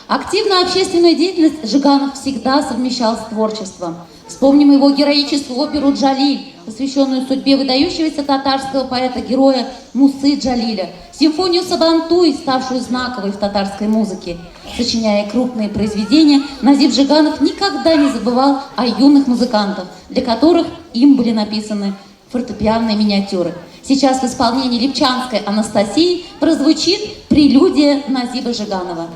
Активную общественную деятельность Жиганов всегда совмещал с творчеством. Вспомним его героическую оперу «Джалиль», посвященную судьбе выдающегося татарского поэта-героя Мусы Джалиля, симфонию «Сабантуй», ставшую знаковой в татарской музыке. Сочиняя крупные произведения, Назиб Жиганов никогда не забывал о юных музыкантах, для которых им были написаны фортепианные миниатюры. Сейчас в исполнении липчанской Анастасии прозвучит прелюдия Назиба Жиганова.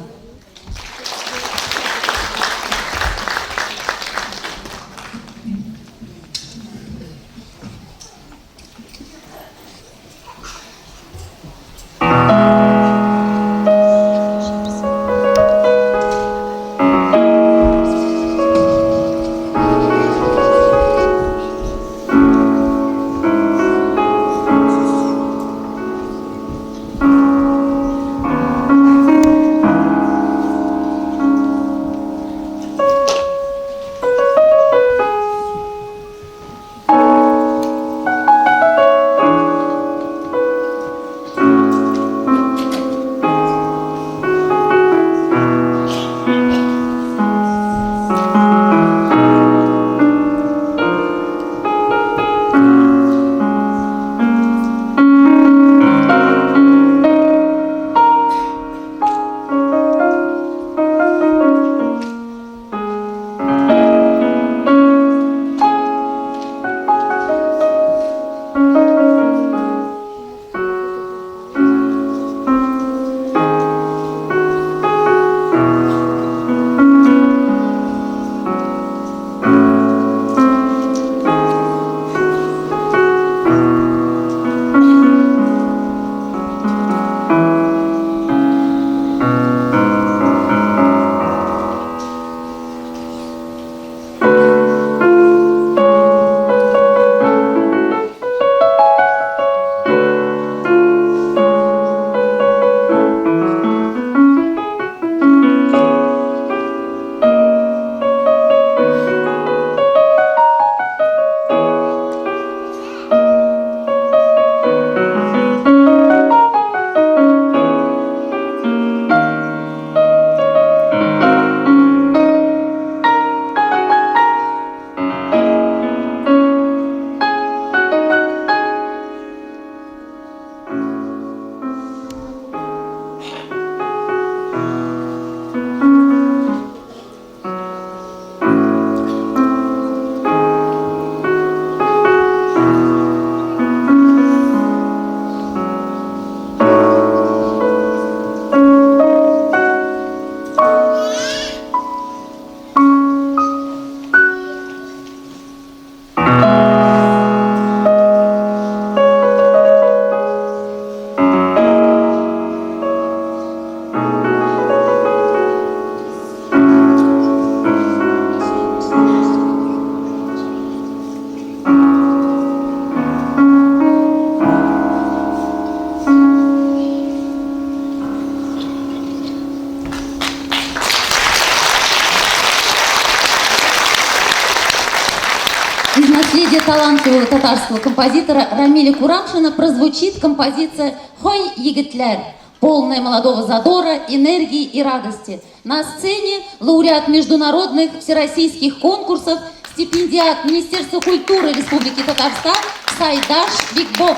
Из наследия талантливого татарского композитора Рамиля Курамшина прозвучит композиция «Хой, егитлер», полная молодого задора, энергии и радости. На сцене лауреат международных всероссийских конкурсов, стипендиат Министерства культуры Республики Татарстан Сайдаш Бигбок.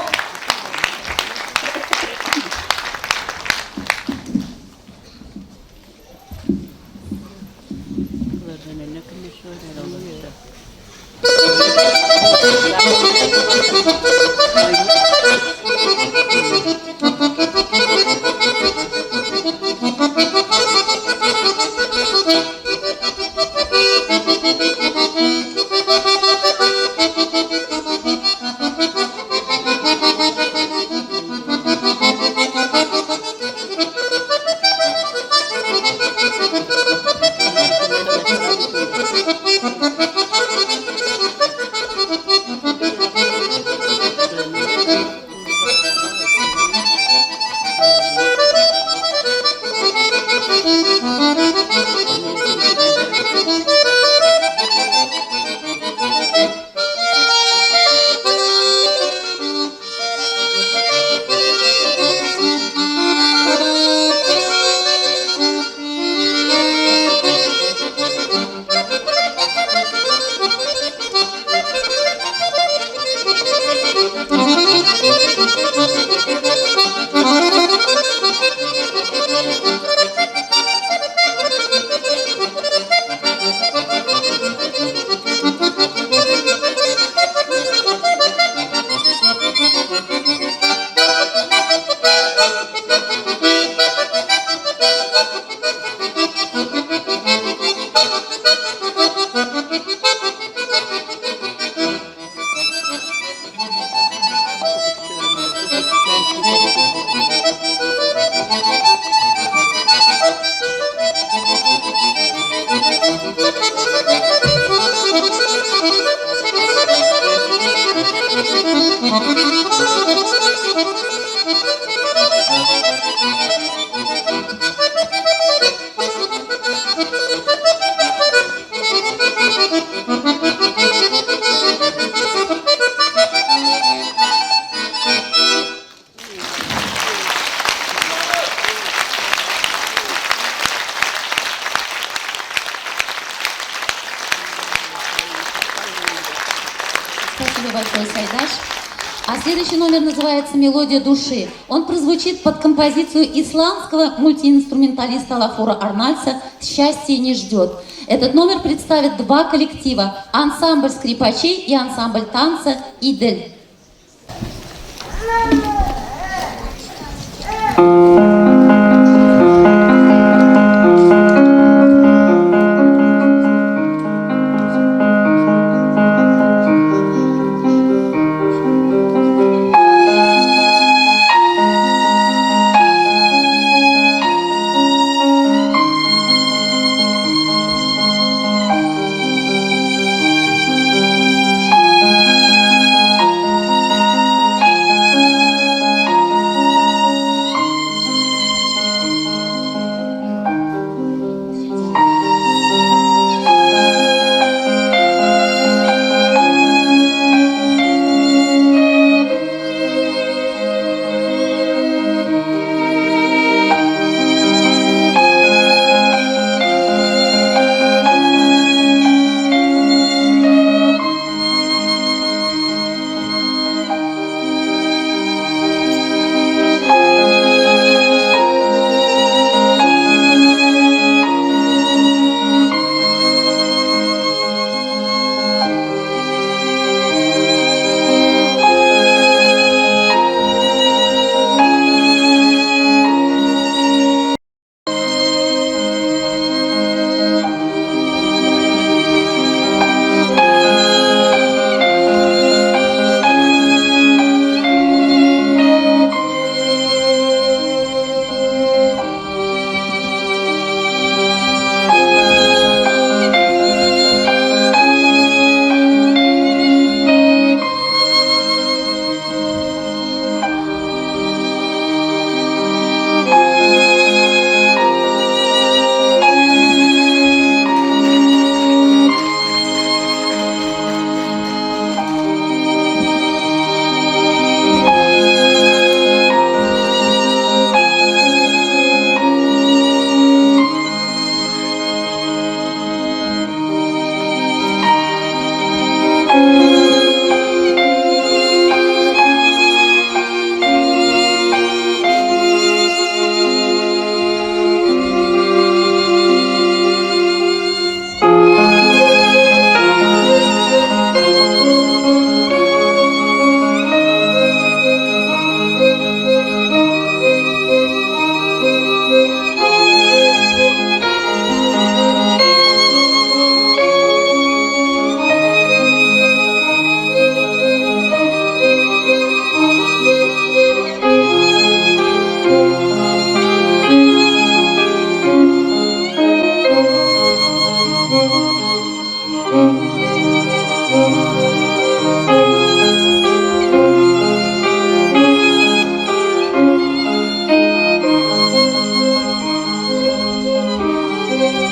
Спасибо большое, Сайдаш. А следующий номер называется «Мелодия души». Он прозвучит под композицию исландского мультиинструменталиста Лафора Арнальса «Счастье не ждет». Этот номер представит два коллектива – ансамбль скрипачей и ансамбль танца «Идель».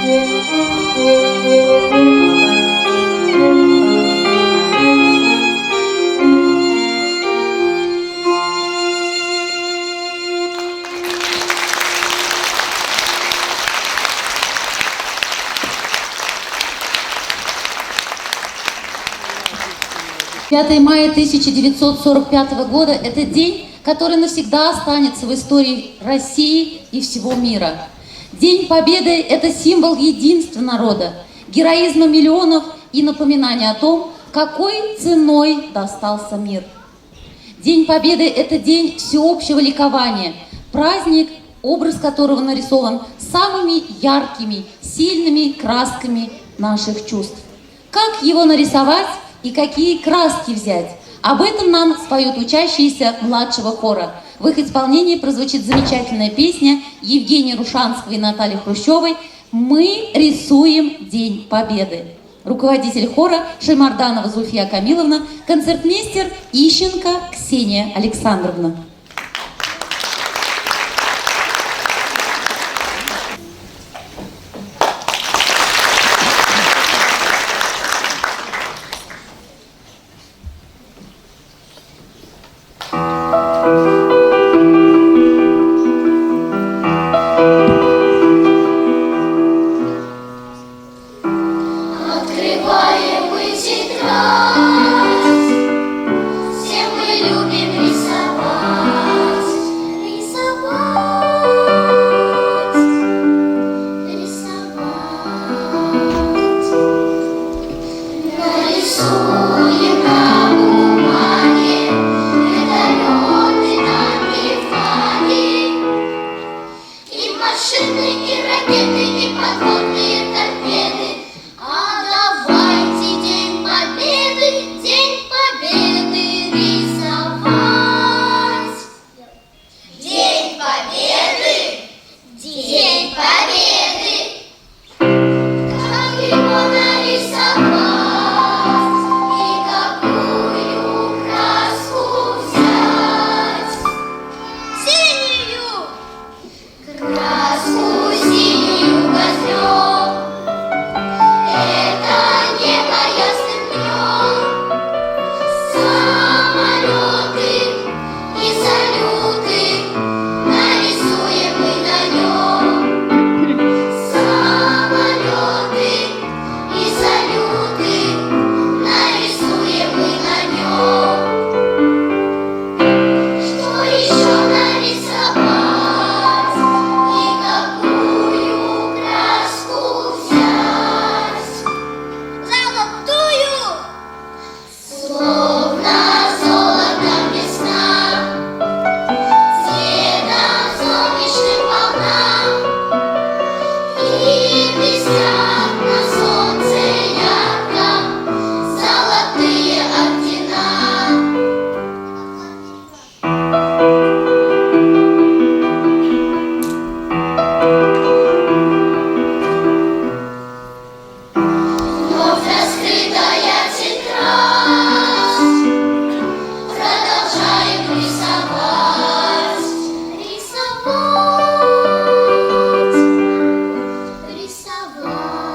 «5 мая 1945 года – это день, который навсегда останется в истории России и всего мира. День Победы – это символ единства народа, героизма миллионов и напоминание о том, какой ценой достался мир. День Победы – это день всеобщего ликования, праздник, образ которого нарисован самыми яркими, сильными красками наших чувств. Как его нарисовать и какие краски взять? Об этом нам споют учащиеся младшего хора. В их исполнении прозвучит замечательная песня Евгения Рушанского и Натальи Хрущевой «Мы рисуем День Победы». Руководитель хора Шаймарданова Зульфия Камиловна, концертмейстер Ищенко Ксения Александровна. Открываем мы тетрадь, все мы любим рисовать, нарисуем на бумаге вертолеты, танки, флаги, и машины, и ракеты, и подводные торпеды. А давайте День Победы рисовать. День Победы, День Победы. Как его нарисовать и какую краску взять? Синюю! Краску синюю возьмем. Это небо ясным днем. Самолеты и салюты нарисуем мы на нем. Самолеты и салюты нарисуем мы на нем. Что еще нарисовать и какую краску взять? Золотую! Словно золотом весна, цветом солнечным волна, и блестят на солнце ярко золотые ордена. Вновь раскрытая тетрадь, продолжаем рисовать, рисовать, рисовать.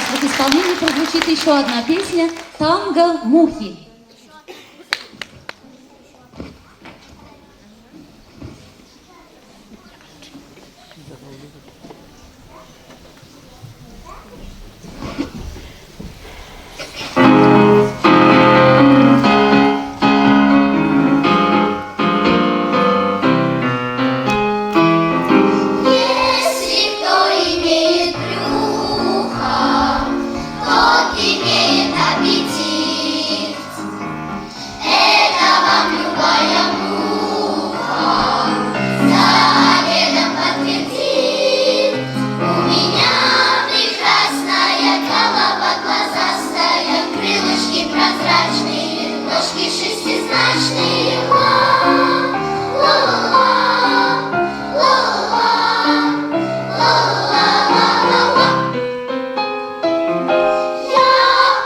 в их исполнении прозвучит еще одна песня «Танго Мухи». Если кто имеет брюхо, тот имеет аппетит. Это вам любая муха за обедом подтвердит. У меня прекрасная голова глазастая, крылышки прозрачные, ножки шестизначные. Я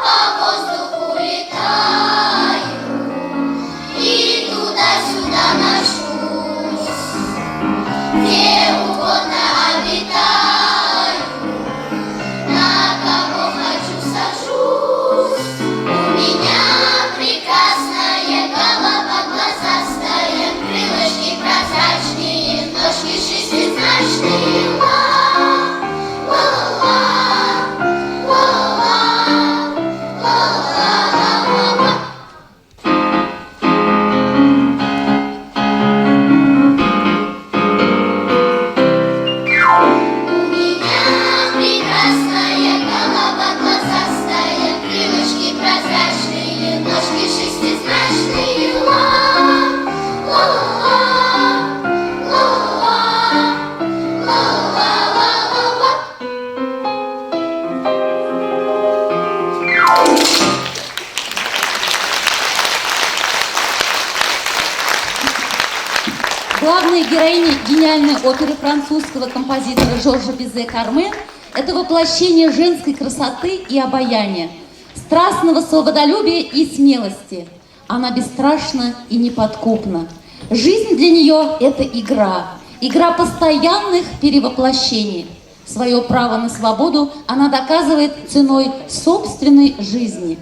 по воздуху летаю и туда-сюда ношусь, где угодно обитаю, на кого хочу сажусь. У меня прекрасная голова глазастая, крылышки прозрачные, ножки шестизначные. У меня прекрасная голова глазастая, крылышки прозрачные, ножки шестизначные. Главная героиня гениальной оперы французского композитора Жоржа Бизе «Кармен» – это воплощение женской красоты и обаяния, страстного свободолюбия и смелости. Она бесстрашна и неподкупна. Жизнь для нее – это игра постоянных перевоплощений. Свое право на свободу она доказывает ценой собственной жизни.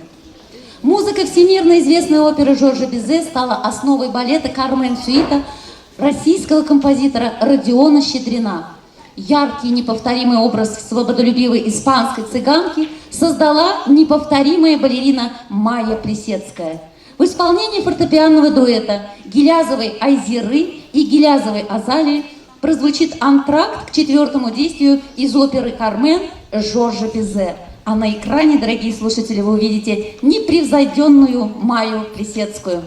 Музыка всемирно известной оперы Жоржа Бизе стала основой балета «Кармен» сюита российского композитора Родиона Щедрина. Яркий и неповторимый образ свободолюбивой испанской цыганки создала неповторимая балерина Майя Плисецкая. В исполнении фортепианного дуэта Гилязовой Айзеры и Гилязовой Азалии прозвучит антракт к 4-му действию из оперы «Кармен» Жоржа Бизе. А на экране, дорогие слушатели, вы увидите непревзойденную Майю Плисецкую.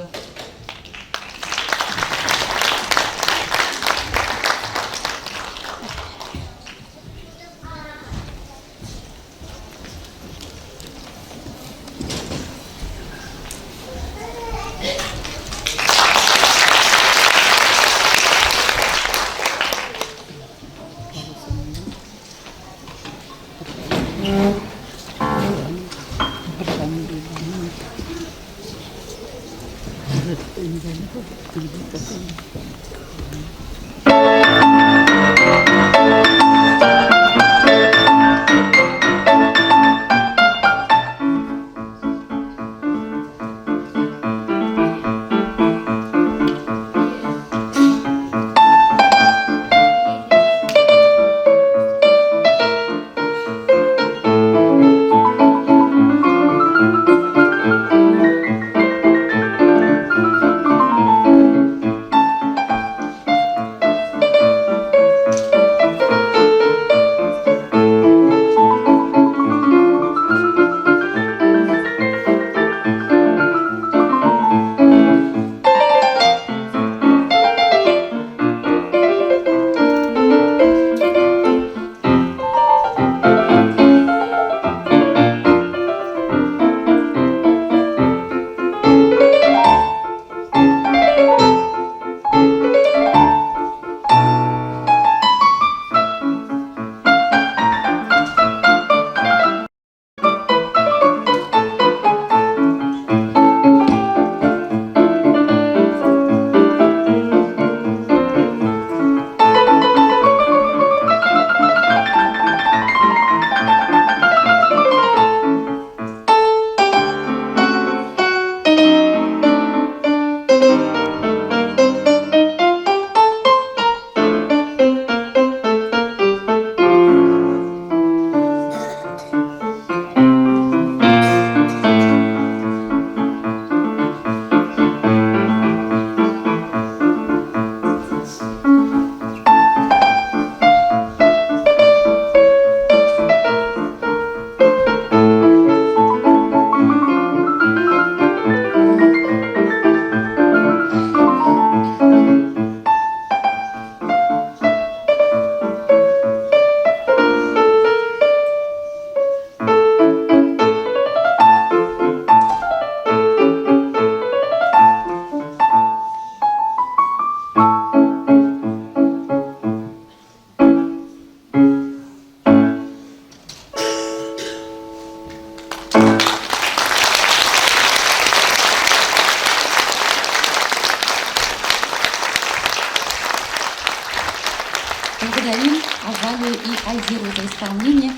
Айзиру за исполнение.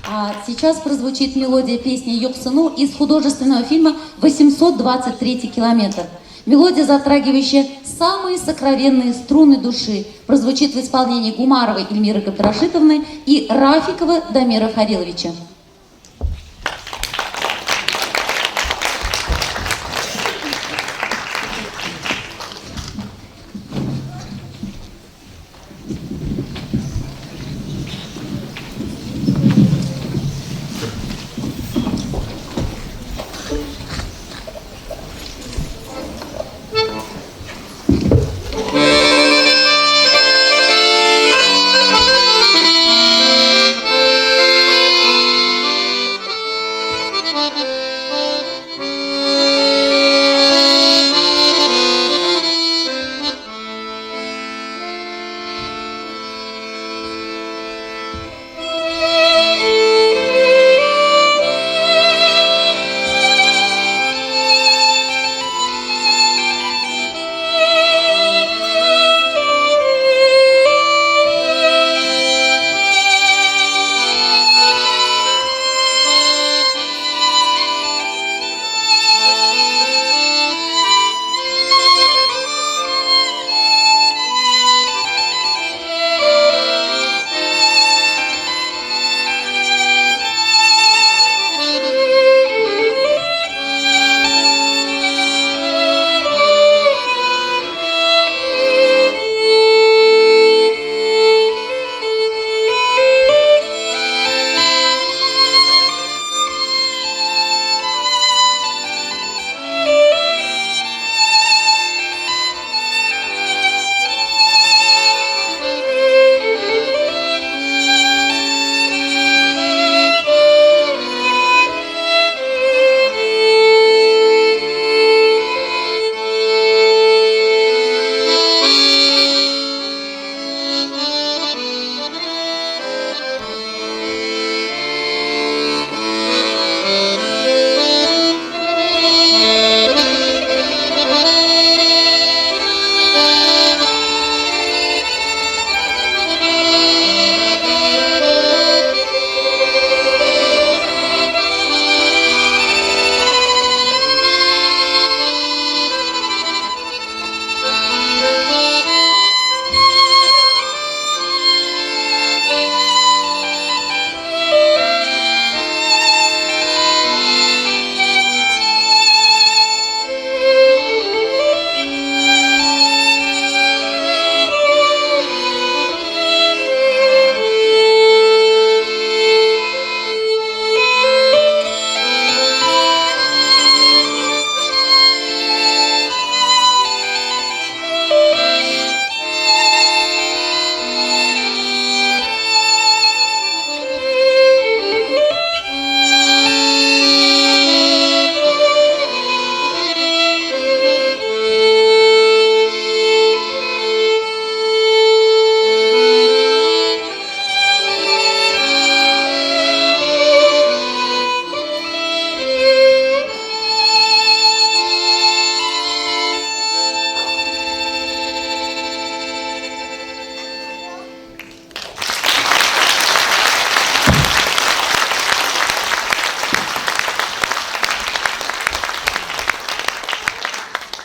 А сейчас прозвучит мелодия песни «Йоксыну» из художественного фильма «823 километр». Мелодия, затрагивающая самые сокровенные струны души, прозвучит в исполнении Гумаровой Эльмиры Габдрашитовны и Рафикова Дамира Фариловича.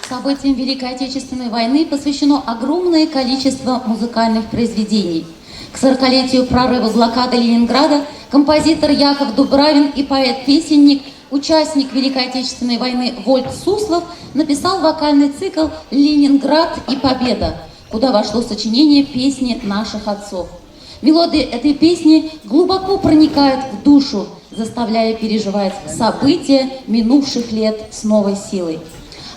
Событиям Великой Отечественной войны посвящено огромное количество музыкальных произведений. К 40-летию прорыва блокады Ленинграда композитор Яков Дубравин и поэт-песенник, участник Великой Отечественной войны Вольт Суслов написал вокальный цикл «Ленинград и Победа», куда вошло сочинение песни наших отцов. Мелодия этой песни глубоко проникает в душу, заставляя переживать события минувших лет с новой силой.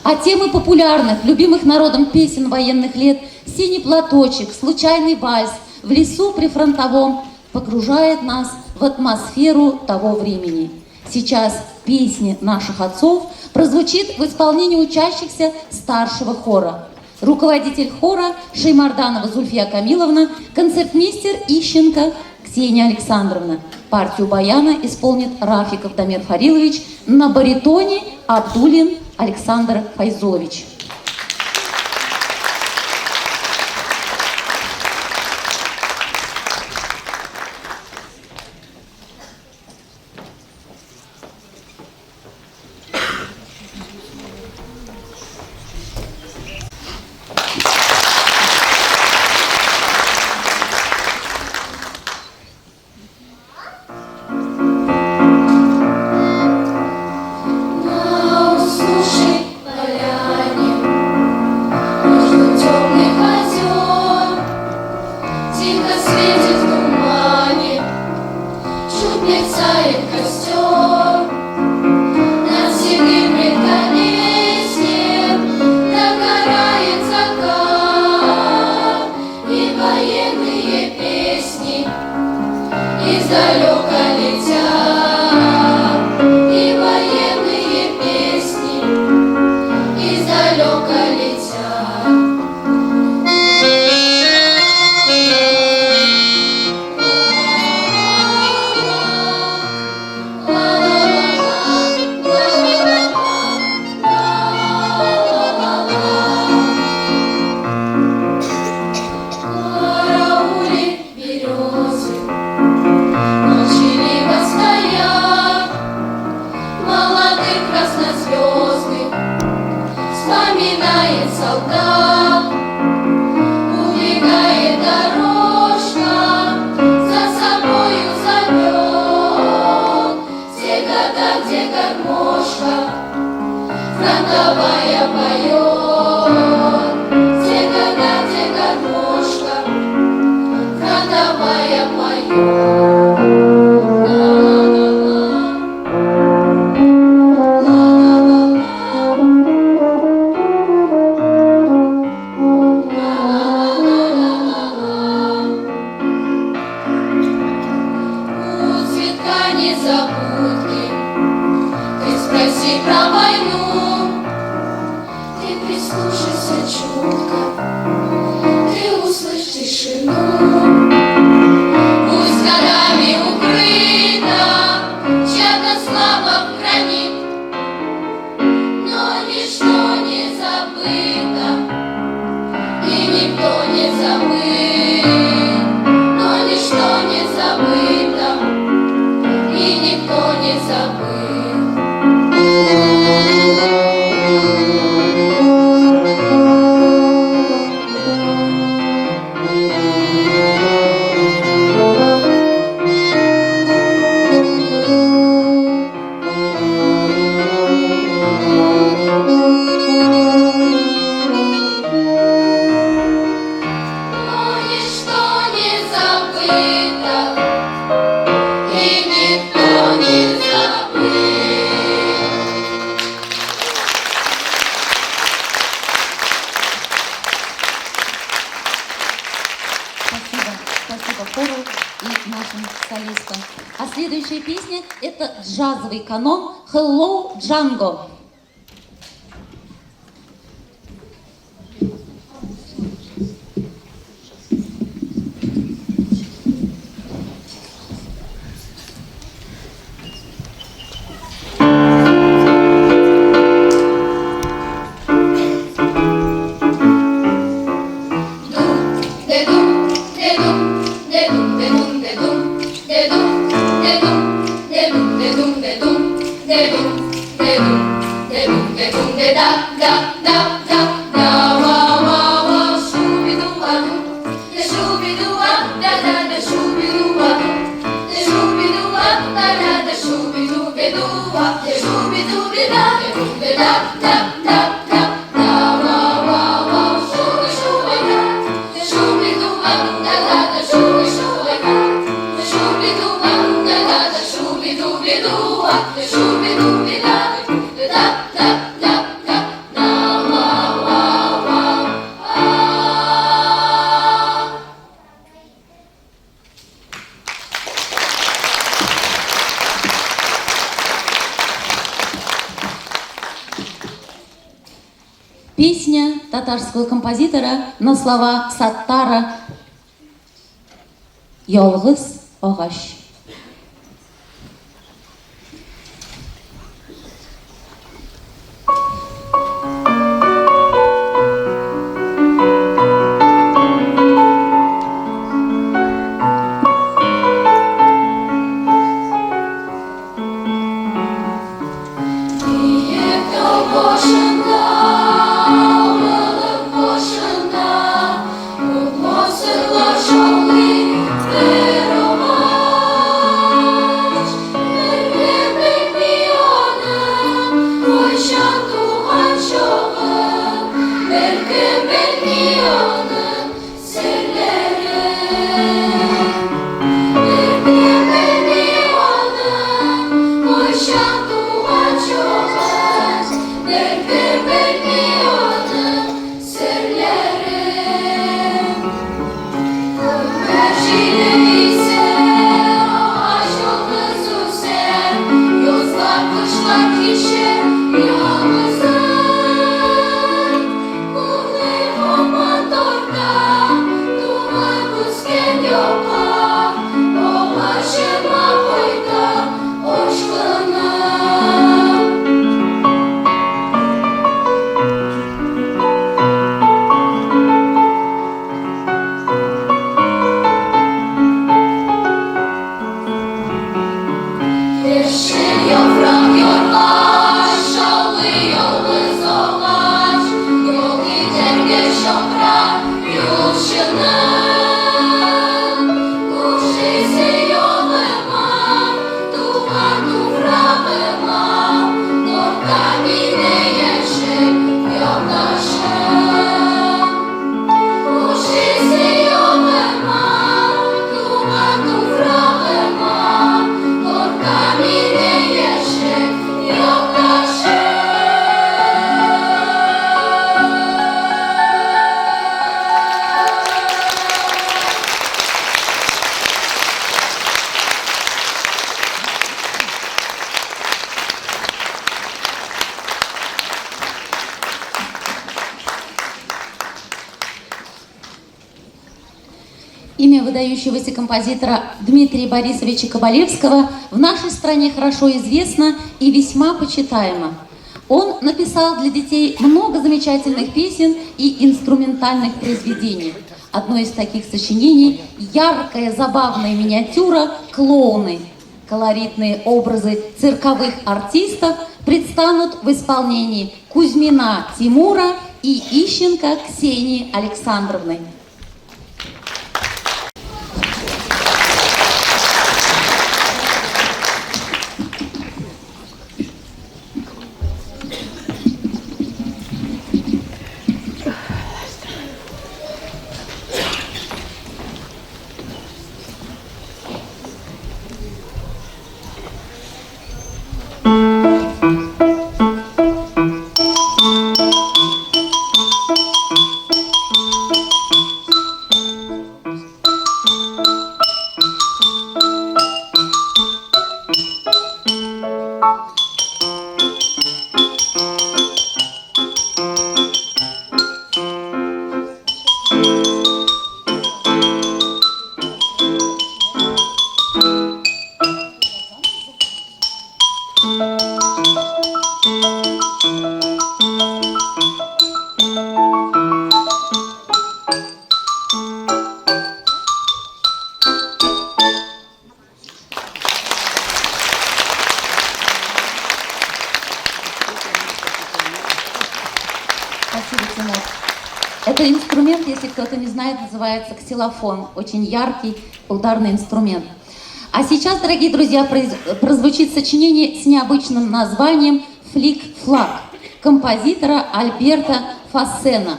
А темы популярных, любимых народом песен военных лет «Синий платочек», «Случайный вальс», «В лесу прифронтовом» погружает нас в атмосферу того времени. Сейчас песни наших отцов прозвучит в исполнении учащихся старшего хора. Руководитель хора Шеймарданова Зульфия Камиловна, концертмейстер Ищенко Ксения Александровна. Партию баяна исполнит Рафиков Дамир Фарилович, на баритоне Абдулин Александр Файзулович. вспоминает солдат. Убегает дорожка, за собою зовет. Все года, где гармошка фронтовая поет. Все года, где гармошка фронтовая поет. Незабудки, ты спроси про войну, ты прислушайся чутко, ты услышь тишину. Пусть годами укрыта чья-то слава хранит, но ничто не забыто, и никто не забыт, но ничто не забыто, и никто не забыл. Но ничто не забыто, и никто не забыл. Спасибо хору и нашим солистам. А следующая песня – это джазовый канон «Hello, Django». Песня татарского композитора на слова Саттара «Ялгыз агач». Сырлар шаулый, Имя выдающегося композитора Дмитрия Борисовича Кабалевского в нашей стране хорошо известно и весьма почитаемо. Он написал для детей много замечательных песен и инструментальных произведений. Одно из таких сочинений – яркая, забавная миниатюра «Клоуны». Колоритные образы цирковых артистов предстанут в исполнении Кузьмина Тимура и Ищенко Ксении Александровны. Спасибо, Тимур. Это инструмент, если кто-то не знает, называется ксилофон. Очень яркий ударный инструмент. А сейчас, дорогие друзья, прозвучит сочинение с необычным названием «Флик-флак» композитора Альберта Фассена.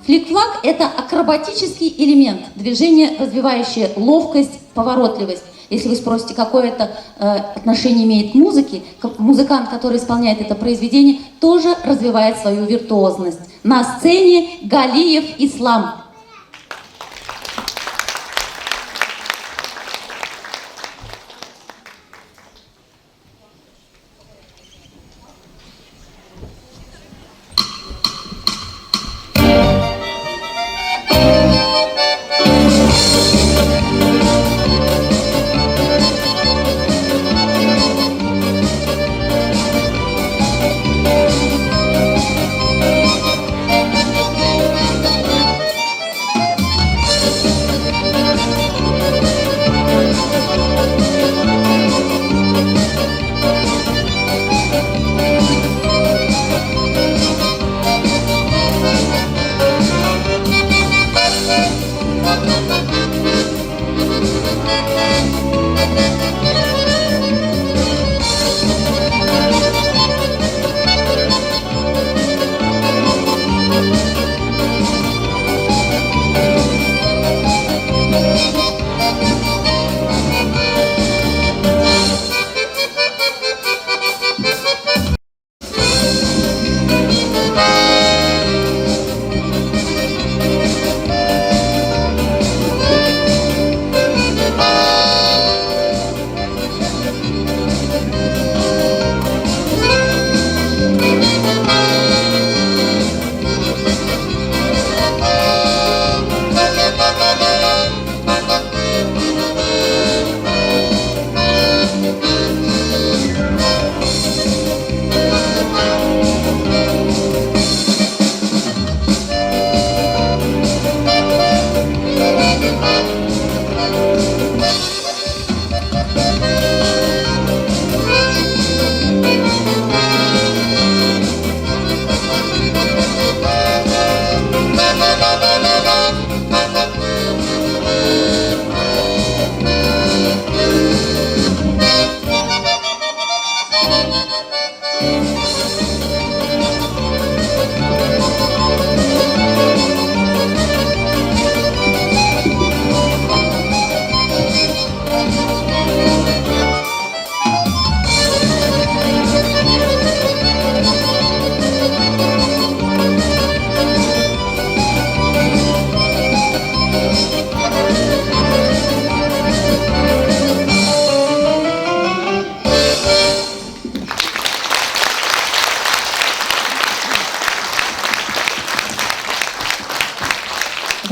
Флик-флак – это акробатический элемент, движение, развивающее ловкость, поворотливость. Если вы спросите, какое это отношение имеет к музыке, музыкант, который исполняет это произведение, тоже развивает свою виртуозность. На сцене Галиев Ислам.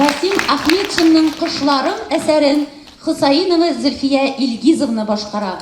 Васим Ахметшинның «Кышларым» әсәрен Хусаинова Зөлфия Илгизовна башкара.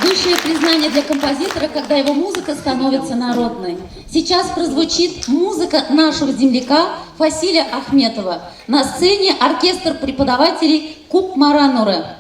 Высшее признание для композитора, когда его музыка становится народной. Сейчас прозвучит музыка нашего земляка Фасиля Ахметова. На сцене оркестр преподавателей Куп Маранура.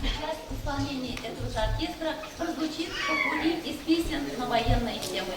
сейчас исполнение этого же оркестра прозвучит попури из песен на военные темы.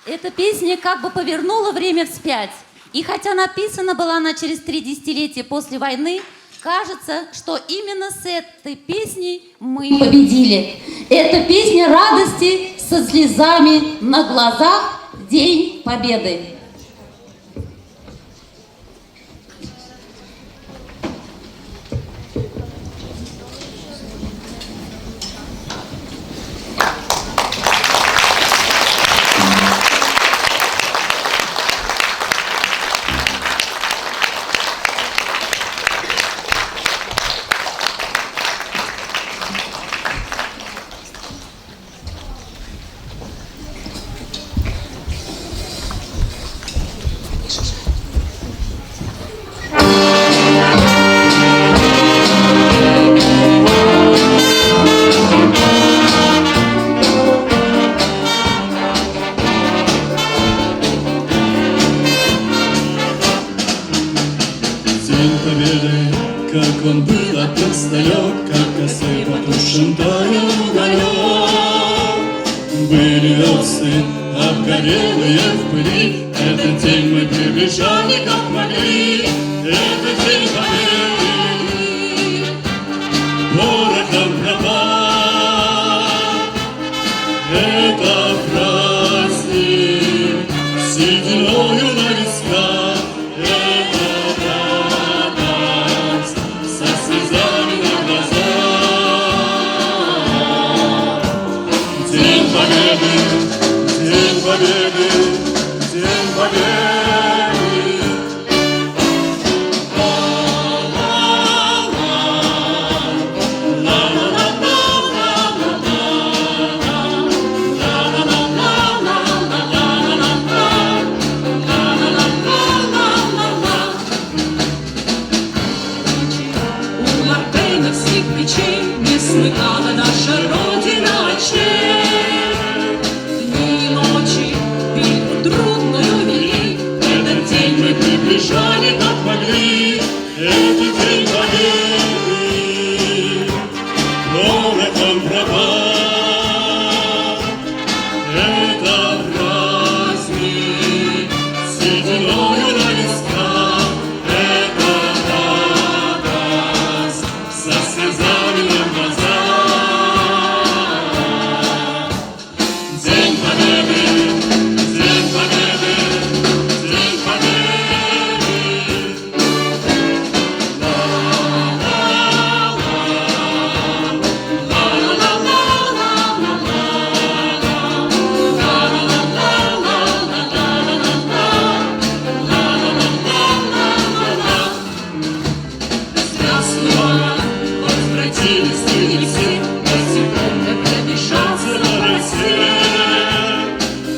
Эта песня как бы повернула время вспять. И хотя написана была она через 3 десятилетия после войны, кажется, что именно с этой песней мы победили. Это песня радости со слезами на глазах в День Победы. нашем таю уголек. Были овцы, обгорелые в пыли, этот день мы приближали, как могли. Этот день победы порохом пропал. Это праздник сединою на висках. Это радость со слезами на глазах. День победы, день победы, день победы. У мартеновских печей не смыкала наша Родина очей. Дни и ночи битву трудную вели. Этот день мы приближали, как могли. Этот день победы порохом пропал. Это праздник сединою на висках. Это радость со слезами на глазах. День победы, день победы, день победы. Здравствуй, возвратились люди все, постепенно промешался на России.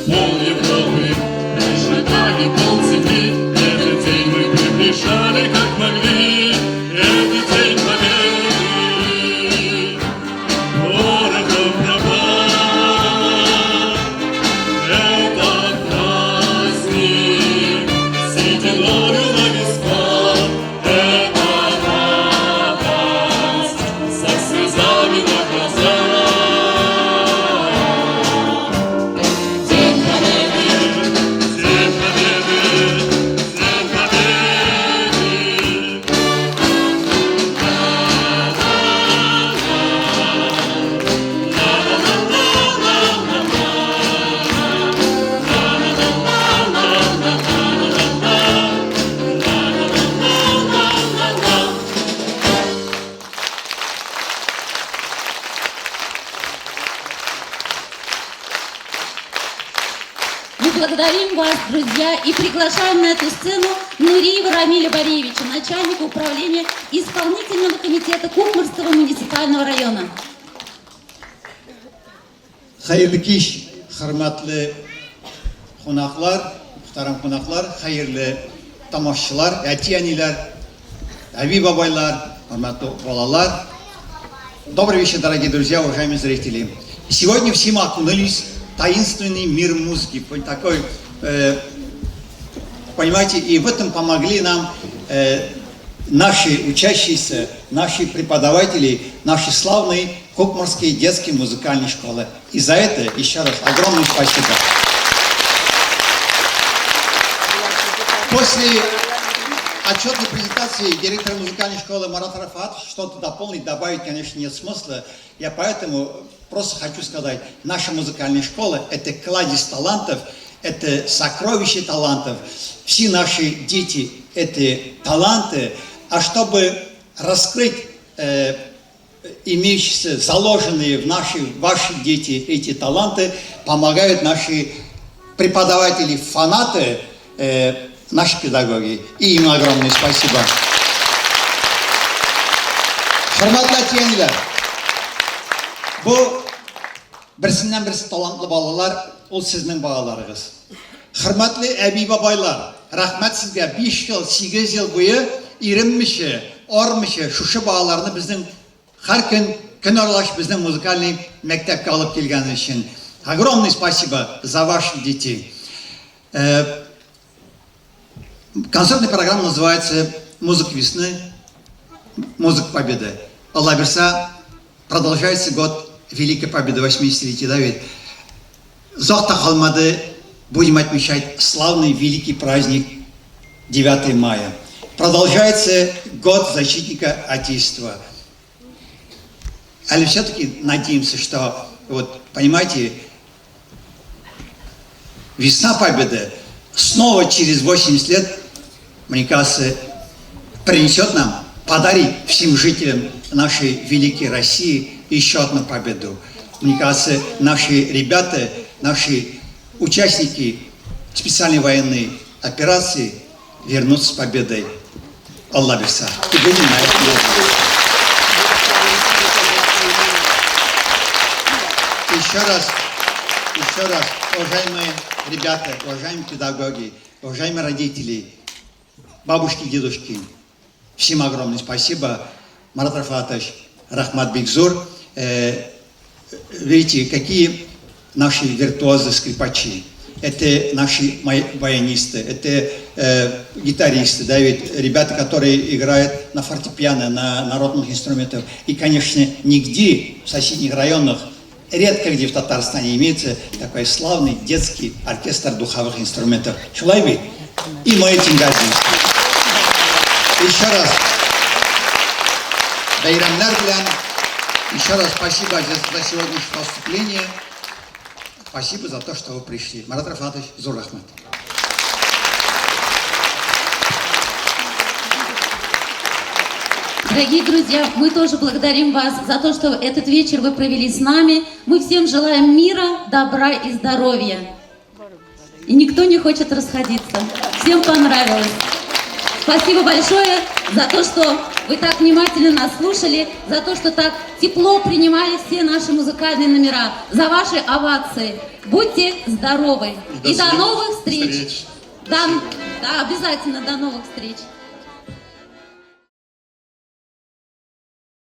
Пол Европы прожигали пол земли. Этот день мы приближали, как могли. Этот день победы порохом пропал. Это праздник сединою на висках. Это радость со слезами на глазах. День победы, день победы, день победы. Мы благодарим вас, друзья, и приглашаем на эту сцену Нуриева Рамиля Бариевича, начальника управления исполнительного комитета Кукмарского муниципального района. Hayırlı kеш, hürmetli konaklar, muhterem konaklar, hayırlı тамашчылар, әти-әниләр, әби-бабайлар, hürmetli балалар. Добрый вечер, дорогие друзья, уважаемые зрители. Сегодня все мы окунулись в таинственный мир музыки. Такой, понимаете, и в этом помогли нам наши учащиеся, наши преподаватели, наши славные Кукмарские детские музыкальные школы. И за это еще раз огромное спасибо. После отчетной презентации директора музыкальной школы Марата Рафат что-то дополнить, добавить, конечно, нет смысла. Я поэтому просто хочу сказать, наша музыкальная школа – это кладезь талантов, это сокровище талантов. Все наши дети – это таланты. А чтобы раскрыть имеющиеся, заложенные в ваши дети эти таланты, помогают наши преподаватели, фанаты, наши педагоги. И им огромное спасибо. Hürmetli әти-әниләр, bu birisinden-birisi talantlı balalar, o sizin bağlarınız. Hürmetli әби-бабайлар, рахмет sizге 5 yıl, 8 yıl boyu irinmişi, ormışı, şuşu bağlarını bizden her gün aralaş bizden музыкальный мектепке alıp gelgeniz için. Огромное спасибо за ваших детей. Концертная программа называется «Музыка весны, музыка победы». Алла берса, продолжается год Великой Победы, 80-летие, Давид. Зохта Халмады будем отмечать славный великий праздник 9 мая. Продолжается год защитника Отечества. Але все-таки надеемся, что, вот, понимаете, весна Победы снова через 80 лет, мне кажется, принесет нам, подарит всем жителям нашей великой России еще одну победу. Мне кажется, наши ребята, наши участники специальной военной операции вернутся с победой. Аллах бирса. И будем на это надеяться. Еще раз, уважаемые ребята, уважаемые педагоги, уважаемые родители, бабушки, дедушки, всем огромное спасибо. Марат Рафатович, Рахмат Бигзур. Видите, какие наши виртуозы скрипачи. Это наши баянисты, это гитаристы, да, ведь ребята, которые играют на фортепиано, на народных инструментах. И, конечно, нигде в соседних районах, редко где в Татарстане имеется такой славный детский оркестр духовых инструментов. Шулайби. И мы этим гордимся. Еще раз. Байрамляр Глян. Еще раз спасибо за сегодняшнее выступление. Спасибо за то, что вы пришли. Марат Рафатович, Зур Рахмат. Дорогие друзья, мы тоже благодарим вас за то, что этот вечер вы провели с нами. Мы всем желаем мира, добра и здоровья. И никто не хочет расходиться. Всем понравилось. Спасибо большое за то, что вы так внимательно нас слушали, за то, что так тепло принимали все наши музыкальные номера, за ваши овации. Будьте здоровы. И до новых встреч. Да, обязательно до новых встреч.